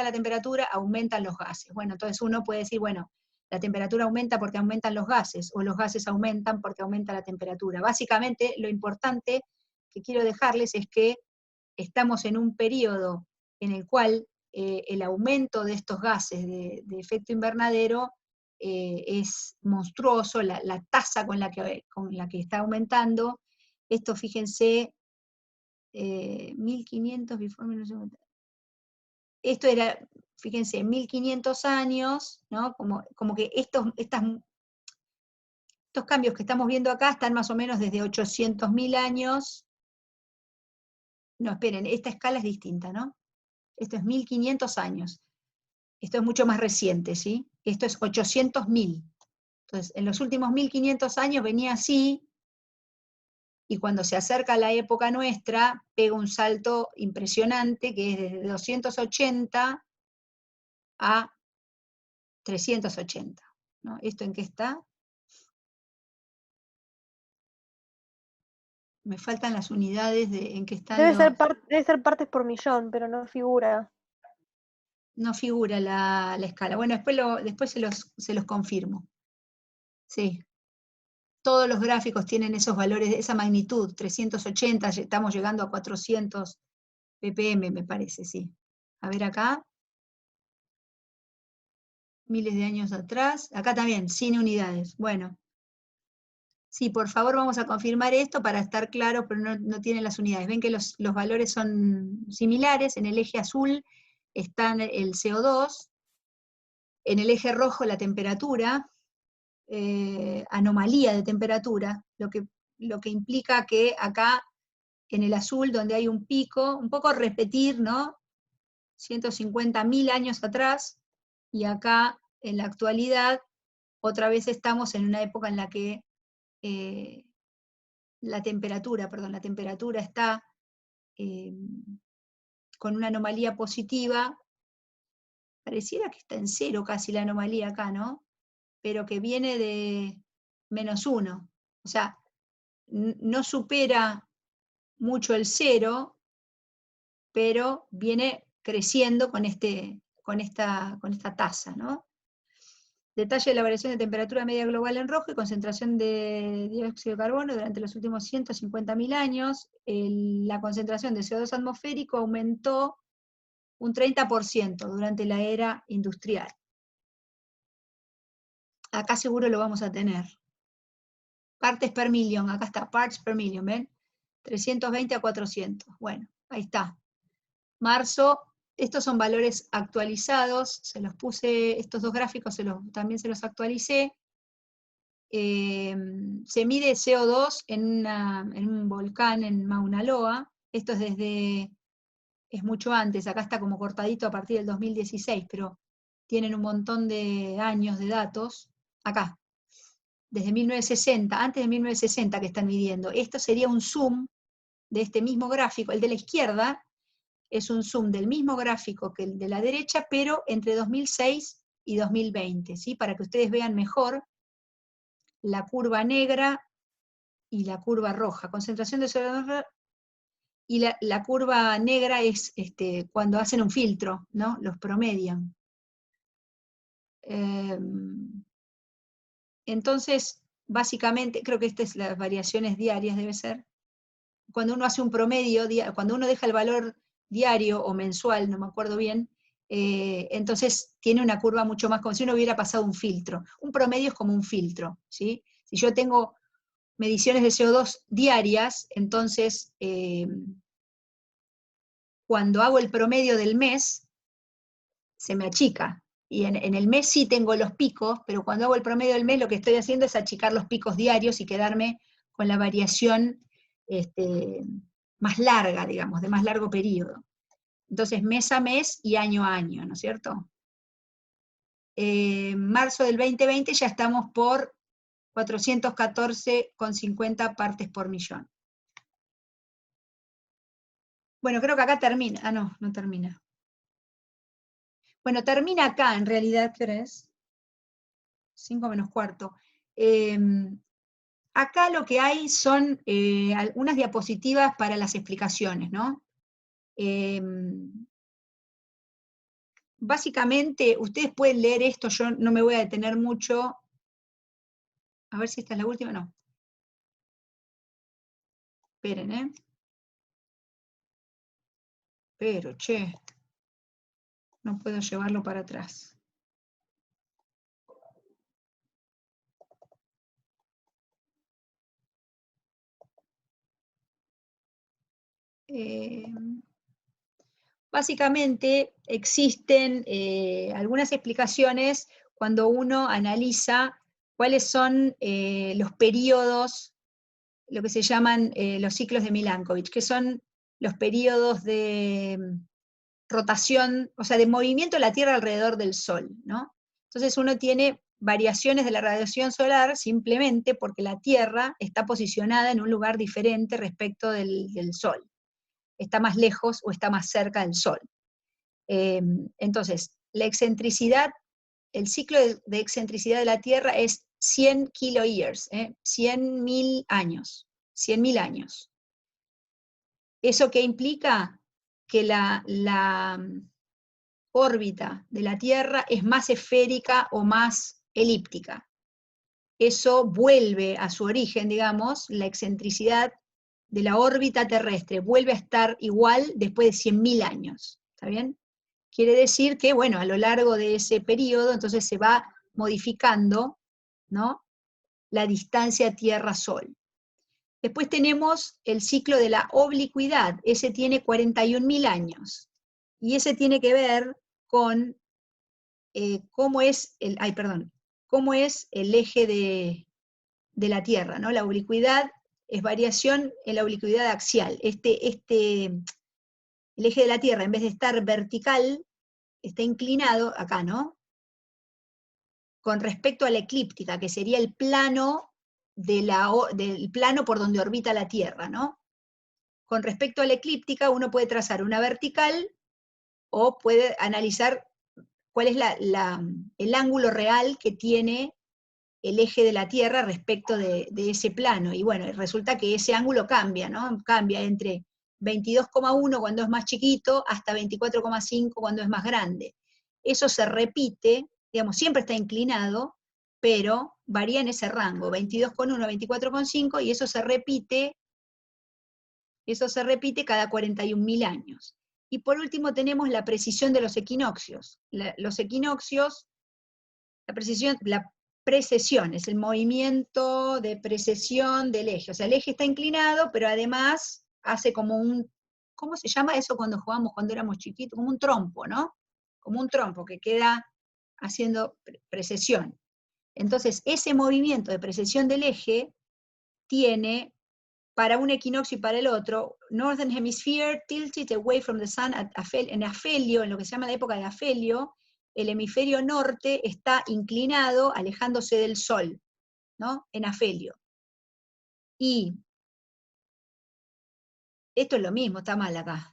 la temperatura, aumentan los gases. Bueno, entonces uno puede decir, la temperatura aumenta porque aumentan los gases, o los gases aumentan porque aumenta la temperatura. Básicamente, lo importante que quiero dejarles es que estamos en un periodo en el cual el aumento de estos gases de efecto invernadero es monstruoso, la tasa con la que está aumentando. Esto, fíjense, 1500 before 1950. Esto era, fíjense, 1500 años, ¿no? Como que estos cambios que estamos viendo acá están más o menos desde 800.000 años. No, esperen, esta escala es distinta, ¿no? Esto es 1500 años. Esto es mucho más reciente, ¿sí? Esto es 800.000. Entonces, en los últimos 1500 años venía así, y cuando se acerca a la época nuestra, pega un salto impresionante, que es desde 280 a 380. ¿No? ¿Esto en qué está? Me faltan las unidades en que están Debe los... ser partes por millón, pero no figura. No figura la escala. Bueno, después se los confirmo. Sí. Todos los gráficos tienen esos valores de esa magnitud, 380, estamos llegando a 400 ppm, me parece, sí. A ver acá. Miles de años atrás. Acá también, sin unidades. Bueno. Sí, por favor, vamos a confirmar esto para estar claros, pero no tienen las unidades. Ven que los valores son similares. En el eje azul están el CO2, en el eje rojo la temperatura, anomalía de temperatura, lo que implica que acá en el azul, donde hay un pico, un poco repetir, ¿no? 150.000 años atrás, y acá en la actualidad, otra vez estamos en una época en la que la temperatura está con una anomalía positiva, pareciera que está en cero casi la anomalía acá, ¿no? Pero que viene de -1, o sea, no supera mucho el cero, pero viene creciendo con esta tasa, ¿no? Detalle de la variación de temperatura media global en rojo y concentración de dióxido de carbono durante los últimos 150.000 años. La concentración de CO2 atmosférico aumentó un 30% durante la era industrial. Acá seguro lo vamos a tener. Partes per million, acá está, parts per million, ¿ven? 320 a 400. Bueno, ahí está. Marzo, estos son valores actualizados, se los puse, estos dos gráficos también se los actualicé. Se mide CO2 en un volcán en Mauna Loa. Esto es mucho antes, acá está como cortadito a partir del 2016, pero tienen un montón de años de datos. Acá, desde 1960, antes de 1960 que están midiendo. Esto sería un zoom de este mismo gráfico, el de la izquierda es un zoom del mismo gráfico que el de la derecha, pero entre 2006 y 2020, ¿sí? Para que ustedes vean mejor la curva negra y la curva roja. Concentración de CO2, y la curva negra es cuando hacen un filtro, ¿no? Los promedian. Entonces, básicamente, creo que estas es las variaciones diarias, debe ser. Cuando uno hace un promedio, cuando uno deja el valor diario o mensual, no me acuerdo bien, entonces tiene una curva mucho más, como si uno hubiera pasado un filtro. Un promedio es como un filtro, ¿sí? Si yo tengo mediciones de CO2 diarias, entonces cuando hago el promedio del mes, se me achica. Y en el mes sí tengo los picos, pero cuando hago el promedio del mes lo que estoy haciendo es achicar los picos diarios y quedarme con la variación más larga, digamos, de más largo periodo. Entonces, mes a mes y año a año, ¿no es cierto? Marzo del 2020 ya estamos por 414,50 partes por millón. Bueno, creo que acá termina. Ah, no, no termina. Bueno, termina acá, en realidad, ¿qué hora es? 5 menos cuarto. Acá lo que hay son algunas diapositivas para las explicaciones, ¿no? Básicamente, ustedes pueden leer esto, yo no me voy a detener mucho. A ver si esta es la última, no. Esperen, ¿eh? Pero, che, no puedo llevarlo para atrás. Básicamente existen algunas explicaciones cuando uno analiza cuáles son los periodos, lo que se llaman los ciclos de Milankovitch, que son los periodos de rotación, o sea, de movimiento de la Tierra alrededor del Sol, ¿no? Entonces uno tiene variaciones de la radiación solar simplemente porque la Tierra está posicionada en un lugar diferente respecto del Sol. Está más lejos o está más cerca del Sol. Entonces, la excentricidad, el ciclo de excentricidad de la Tierra es 100 kiloyears, 100.000 años. 100.000 años. ¿Eso qué implica? Que la órbita de la Tierra es más esférica o más elíptica. Eso vuelve a su origen, digamos, la excentricidad de la órbita terrestre vuelve a estar igual después de 100.000 años. ¿Está bien? Quiere decir que, bueno, a lo largo de ese periodo, entonces se va modificando, ¿no?, la distancia Tierra-Sol. Después tenemos el ciclo de la oblicuidad, ese tiene 41.000 años, y ese tiene que ver con cómo es el eje de la Tierra, ¿no? La oblicuidad es variación en la oblicuidad axial. El eje de la Tierra, en vez de estar vertical, está inclinado, acá, ¿no?, con respecto a la eclíptica, que sería el plano, del plano por donde orbita la Tierra, ¿no? Con respecto a la eclíptica, uno puede trazar una vertical o puede analizar cuál es el ángulo real que tiene el eje de la Tierra respecto de ese plano. Y bueno, resulta que ese ángulo cambia, ¿no? Cambia entre 22,1 cuando es más chiquito hasta 24,5 cuando es más grande. Eso se repite, digamos, siempre está inclinado, pero varía en ese rango, 22,1 a 24,5, y eso se repite cada 41.000 años. Y por último tenemos la precesión de los equinoccios. Los equinoccios, la precesión es el movimiento de precesión del eje. O sea, el eje está inclinado, pero además hace como un, ¿cómo se llama eso cuando jugábamos cuando éramos chiquitos? Como un trompo, ¿no? Como un trompo que queda haciendo precesión. Entonces, ese movimiento de precesión del eje tiene, para un equinoccio y para el otro, Northern Hemisphere tilted away from the sun en afelio, en lo que se llama la época de afelio, el hemisferio norte está inclinado, alejándose del Sol, ¿no?, en afelio. Y esto es lo mismo, está mal acá,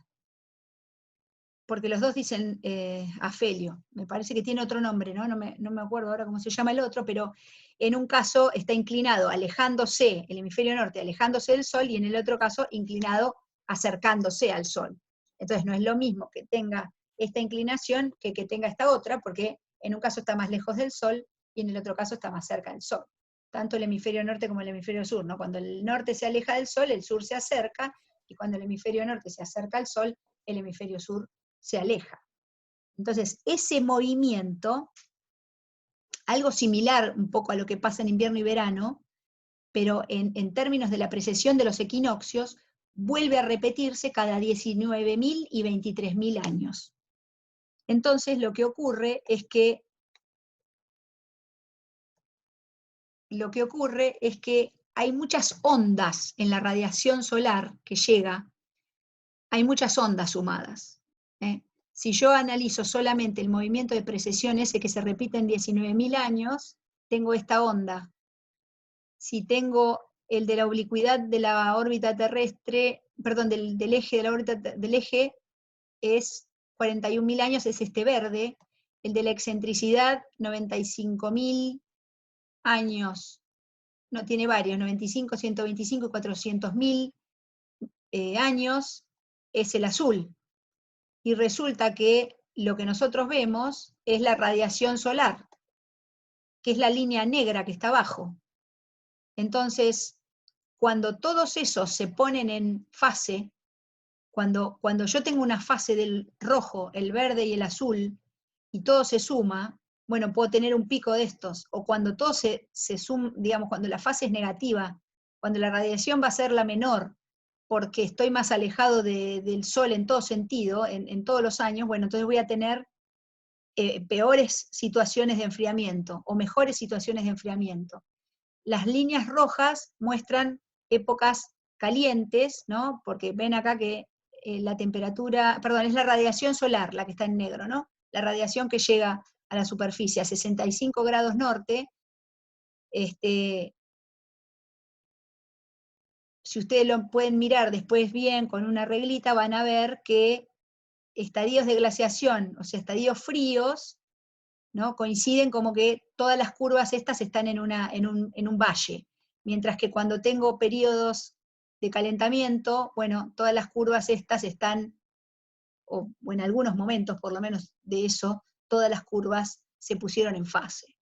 porque los dos dicen afelio, me parece que tiene otro nombre, ¿no? No me acuerdo ahora cómo se llama el otro, pero en un caso está inclinado, alejándose, el hemisferio norte, alejándose del Sol, y en el otro caso, inclinado, acercándose al Sol. Entonces no es lo mismo que tenga esta inclinación que tenga esta otra, porque en un caso está más lejos del Sol, y en el otro caso está más cerca del Sol. Tanto el hemisferio norte como el hemisferio sur, ¿no? Cuando el norte se aleja del Sol, el sur se acerca, y cuando el hemisferio norte se acerca al Sol, el hemisferio sur se aleja. Entonces, ese movimiento, algo similar un poco a lo que pasa en invierno y verano, pero en términos de la precesión de los equinoccios, vuelve a repetirse cada 19.000 y 23.000 años. Entonces, lo que ocurre es que hay muchas ondas en la radiación solar que llega, hay muchas ondas sumadas. Si yo analizo solamente el movimiento de precesión ese que se repite en 19.000 años, tengo esta onda. Si tengo el de la oblicuidad de la órbita terrestre, perdón, del eje de la órbita del eje, es 41.000 años, es este verde. El de la excentricidad, 95.000 años. No, tiene varios, 95, 125 y 400.000 años, es el azul. Y resulta que lo que nosotros vemos es la radiación solar, que es la línea negra que está abajo. Entonces, cuando todos esos se ponen en fase, cuando yo tengo una fase del rojo, el verde y el azul, y todo se suma, bueno, puedo tener un pico de estos. O cuando todo se suma, digamos, cuando la fase es negativa, cuando la radiación va a ser la menor, porque estoy más alejado del Sol en todo sentido, en todos los años, bueno, entonces voy a tener peores situaciones de enfriamiento, o mejores situaciones de enfriamiento. Las líneas rojas muestran épocas calientes, ¿no? Porque ven acá que la temperatura, perdón, es la radiación solar la que está en negro, ¿no? La radiación que llega a la superficie a 65 grados norte, si ustedes lo pueden mirar después bien con una reglita, van a ver que estadios de glaciación, o sea, estadios fríos, ¿no? Coinciden como que todas las curvas estas están en un valle, mientras que cuando tengo periodos de calentamiento, bueno, todas las curvas estas están, o en algunos momentos por lo menos de eso, todas las curvas se pusieron en fase.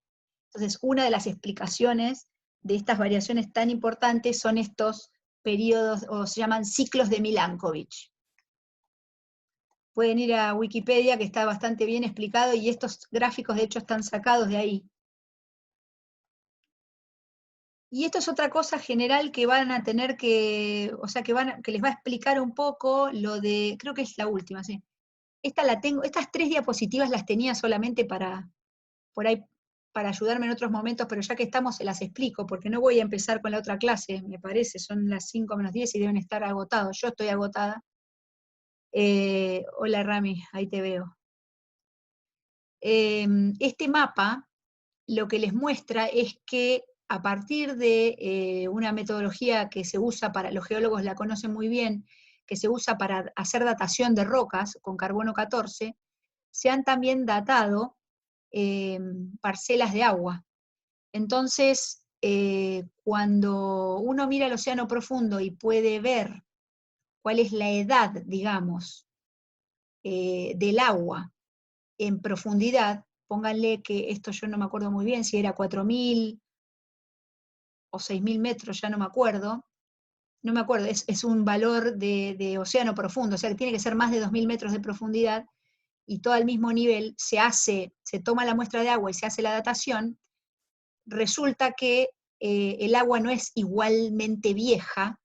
Entonces, una de las explicaciones de estas variaciones tan importantes son estos periodos, o se llaman ciclos de Milankovitch. Pueden ir a Wikipedia, que está bastante bien explicado, y estos gráficos de hecho están sacados de ahí. Y esto es otra cosa general que van a tener que, o sea, que les va a explicar un poco lo de, creo que es la última, sí. Estas 3 diapositivas las tenía solamente por ahí, para ayudarme en otros momentos, pero ya que estamos se las explico, porque no voy a empezar con la otra clase, me parece, son las 5 menos 10 y deben estar agotados, yo estoy agotada. Hola Rami, ahí te veo. Este mapa lo que les muestra es que a partir de una metodología que se usa para, los geólogos la conocen muy bien, que se usa para hacer datación de rocas con carbono 14, se han también datado parcelas de agua. Entonces, cuando uno mira el océano profundo y puede ver cuál es la edad, digamos, del agua en profundidad, pónganle que esto yo no me acuerdo muy bien, si era 4.000 o 6.000 metros, ya no me acuerdo, es un valor de océano profundo, o sea que tiene que ser más de 2.000 metros de profundidad, y todo al mismo nivel, se toma la muestra de agua y se hace la datación, resulta que el agua no es igualmente vieja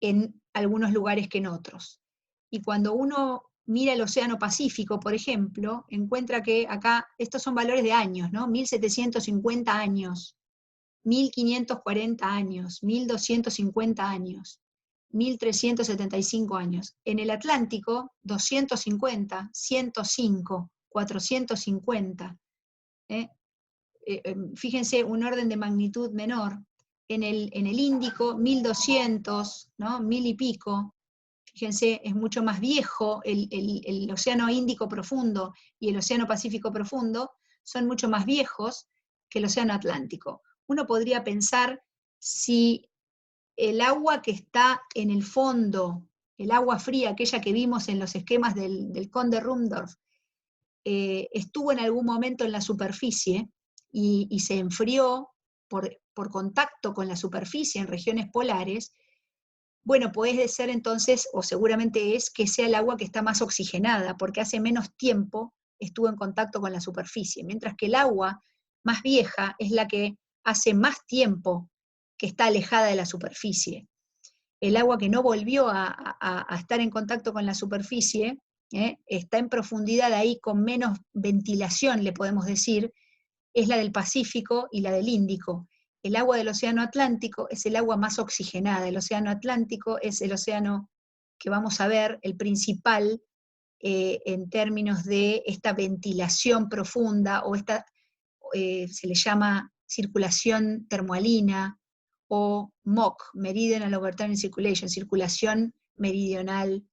en algunos lugares que en otros. Y cuando uno mira el Océano Pacífico, por ejemplo, encuentra que acá, estos son valores de años, ¿no? 1750 años, 1540 años, 1250 años, 1375 años. En el Atlántico, 250, 105, 450. Fíjense, un orden de magnitud menor. En el Índico, 1200, ¿no? 1000 y pico. Fíjense, es mucho más viejo, el Océano Índico profundo y el Océano Pacífico profundo son mucho más viejos que el Océano Atlántico. Uno podría pensar si el agua que está en el fondo, el agua fría, aquella que vimos en los esquemas del Conde Rumdorf, estuvo en algún momento en la superficie y se enfrió por contacto con la superficie en regiones polares, bueno, puede ser entonces, o seguramente es, que sea el agua que está más oxigenada, porque hace menos tiempo estuvo en contacto con la superficie, mientras que el agua más vieja es la que hace más tiempo que está alejada de la superficie. El agua que no volvió a estar en contacto con la superficie, está en profundidad ahí con menos ventilación, le podemos decir, es la del Pacífico y la del Índico. El agua del Océano Atlántico es el agua más oxigenada. El Océano Atlántico es el océano que vamos a ver, el principal en términos de esta ventilación profunda, o esta se le llama circulación termoalina, o MOC, Meridional Overturning Circulation, circulación meridional,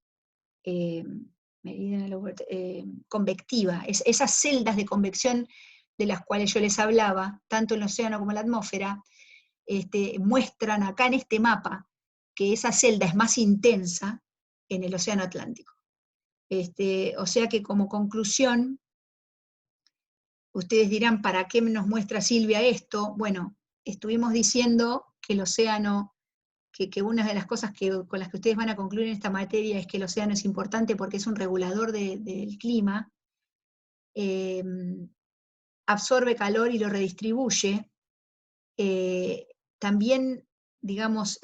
convectiva. Esas celdas de convección de las cuales yo les hablaba, tanto en el océano como en la atmósfera, muestran acá en este mapa que esa celda es más intensa en el océano Atlántico. O sea que como conclusión, ustedes dirán, ¿para qué nos muestra Silvia esto? Bueno, estuvimos diciendo que el océano, que una de las cosas con las que ustedes van a concluir en esta materia es que el océano es importante porque es un regulador del clima, absorbe calor y lo redistribuye. También, digamos,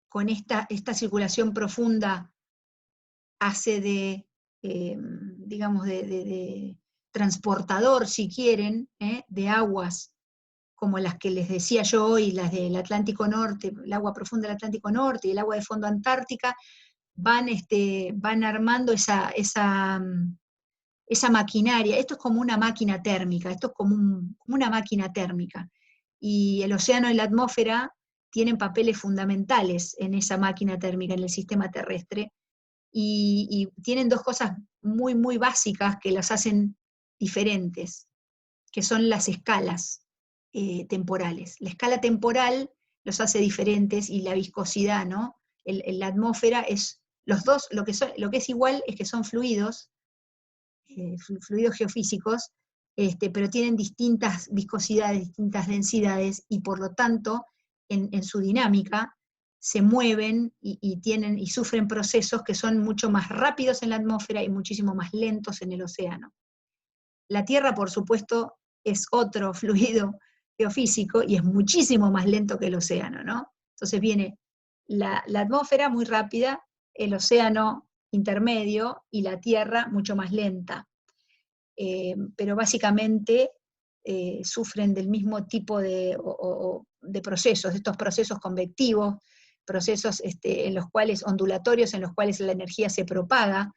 con esta circulación profunda hace digamos, de transportador, si quieren, de aguas como las que les decía yo hoy, las del Atlántico Norte, el agua profunda del Atlántico Norte y el agua de fondo antártica, van armando esa maquinaria, esto es como una máquina térmica, esto es como una máquina térmica, y el océano y la atmósfera tienen papeles fundamentales en esa máquina térmica, en el sistema terrestre, y tienen dos cosas muy, muy básicas que las hacen diferentes, que son las escalas temporales. La escala temporal los hace diferentes y la viscosidad, ¿no? La atmósfera es, los dos, lo que es igual es que son fluidos, fluidos geofísicos, pero tienen distintas viscosidades, distintas densidades, y por lo tanto, en su dinámica, se mueven y sufren procesos que son mucho más rápidos en la atmósfera y muchísimo más lentos en el océano. La Tierra, por supuesto, es otro fluido geofísico y es muchísimo más lento que el océano, ¿no? Entonces viene la atmósfera muy rápida, el océano intermedio y la Tierra mucho más lenta. Pero básicamente sufren del mismo tipo de procesos, estos procesos convectivos, procesos en los cuales, ondulatorios, en los cuales la energía se propaga.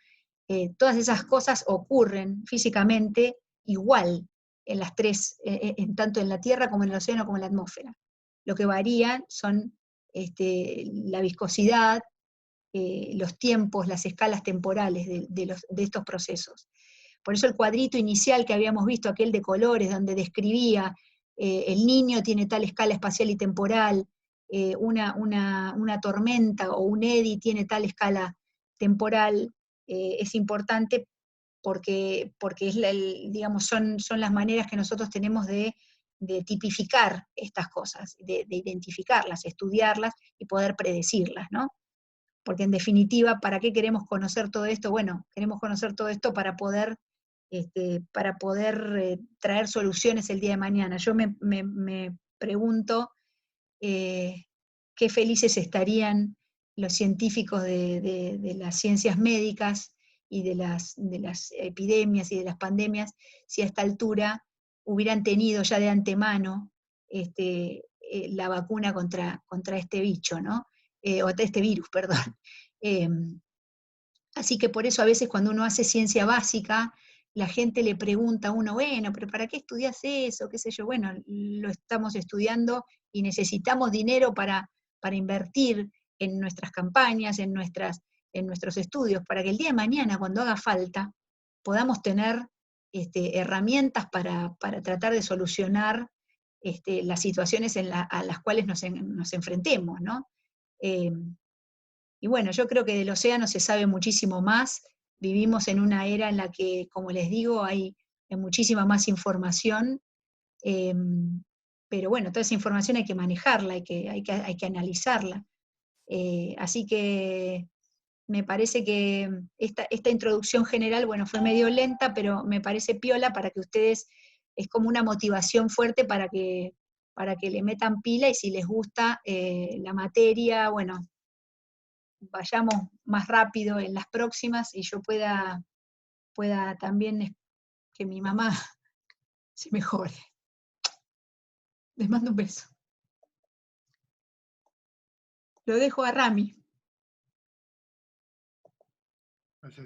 Todas esas cosas ocurren físicamente igual en las tres, tanto en la Tierra como en el océano como en la atmósfera. Lo que varían son la viscosidad, los tiempos, las escalas temporales de estos procesos. Por eso el cuadrito inicial que habíamos visto, aquel de colores, donde describía el niño tiene tal escala espacial y temporal, una tormenta o un eddy tiene tal escala temporal, es importante porque es digamos, son las maneras que nosotros tenemos de tipificar estas cosas, de identificarlas, estudiarlas y poder predecirlas, ¿no? Porque en definitiva, ¿para qué queremos conocer todo esto? Bueno, queremos conocer todo esto para poder traer soluciones el día de mañana. Yo me pregunto qué felices estarían los científicos de las ciencias médicas y de las epidemias y de las pandemias si a esta altura hubieran tenido ya de antemano la vacuna contra este bicho, ¿no? O este virus, perdón. Así que por eso a veces cuando uno hace ciencia básica, la gente le pregunta a uno, bueno, pero ¿para qué estudias eso? ¿Qué sé yo? Bueno, lo estamos estudiando y necesitamos dinero para invertir en nuestras campañas, en nuestros estudios, para que el día de mañana, cuando haga falta, podamos tener herramientas para tratar de solucionar las situaciones a las cuales nos enfrentemos, ¿no? Y bueno, yo creo que del océano se sabe muchísimo más. Vivimos en una era en la que, como les digo, hay muchísima más información, pero bueno, toda esa información hay que manejarla, hay que analizarla. Así que me parece que esta introducción general, bueno, fue medio lenta, pero me parece piola para que ustedes, es como una motivación fuerte para que le metan pila, y si les gusta la materia, bueno, vayamos más rápido en las próximas y yo pueda también que mi mamá se mejore. Les mando un beso. Lo dejo a Rami.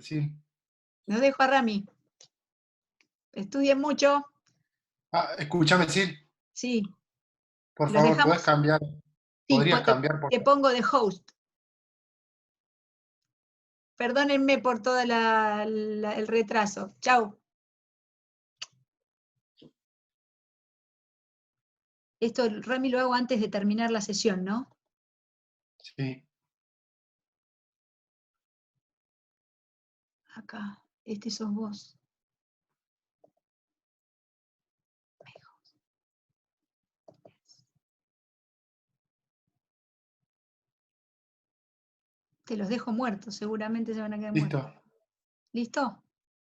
Sí. Lo dejo a Rami. Estudien mucho. Escúchame, Sil. Sí. Por Los favor, dejamos. ¿podés cambiar? Sí, ¿Podrías cambiar? te pongo de host. Perdónenme por todo el retraso. Chau. Esto, Rami, lo hago antes de terminar la sesión, ¿no? Sí. Acá, sos vos. Te los dejo muertos, seguramente se van a quedar Listo. muertos. ¿Listo?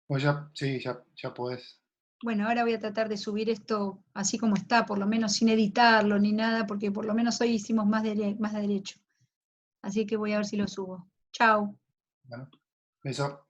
Pues ya podés. Bueno, ahora voy a tratar de subir esto así como está, por lo menos sin editarlo ni nada, porque por lo menos hoy hicimos más de derecho. Así que voy a ver si lo subo. Chao. Bueno, eso.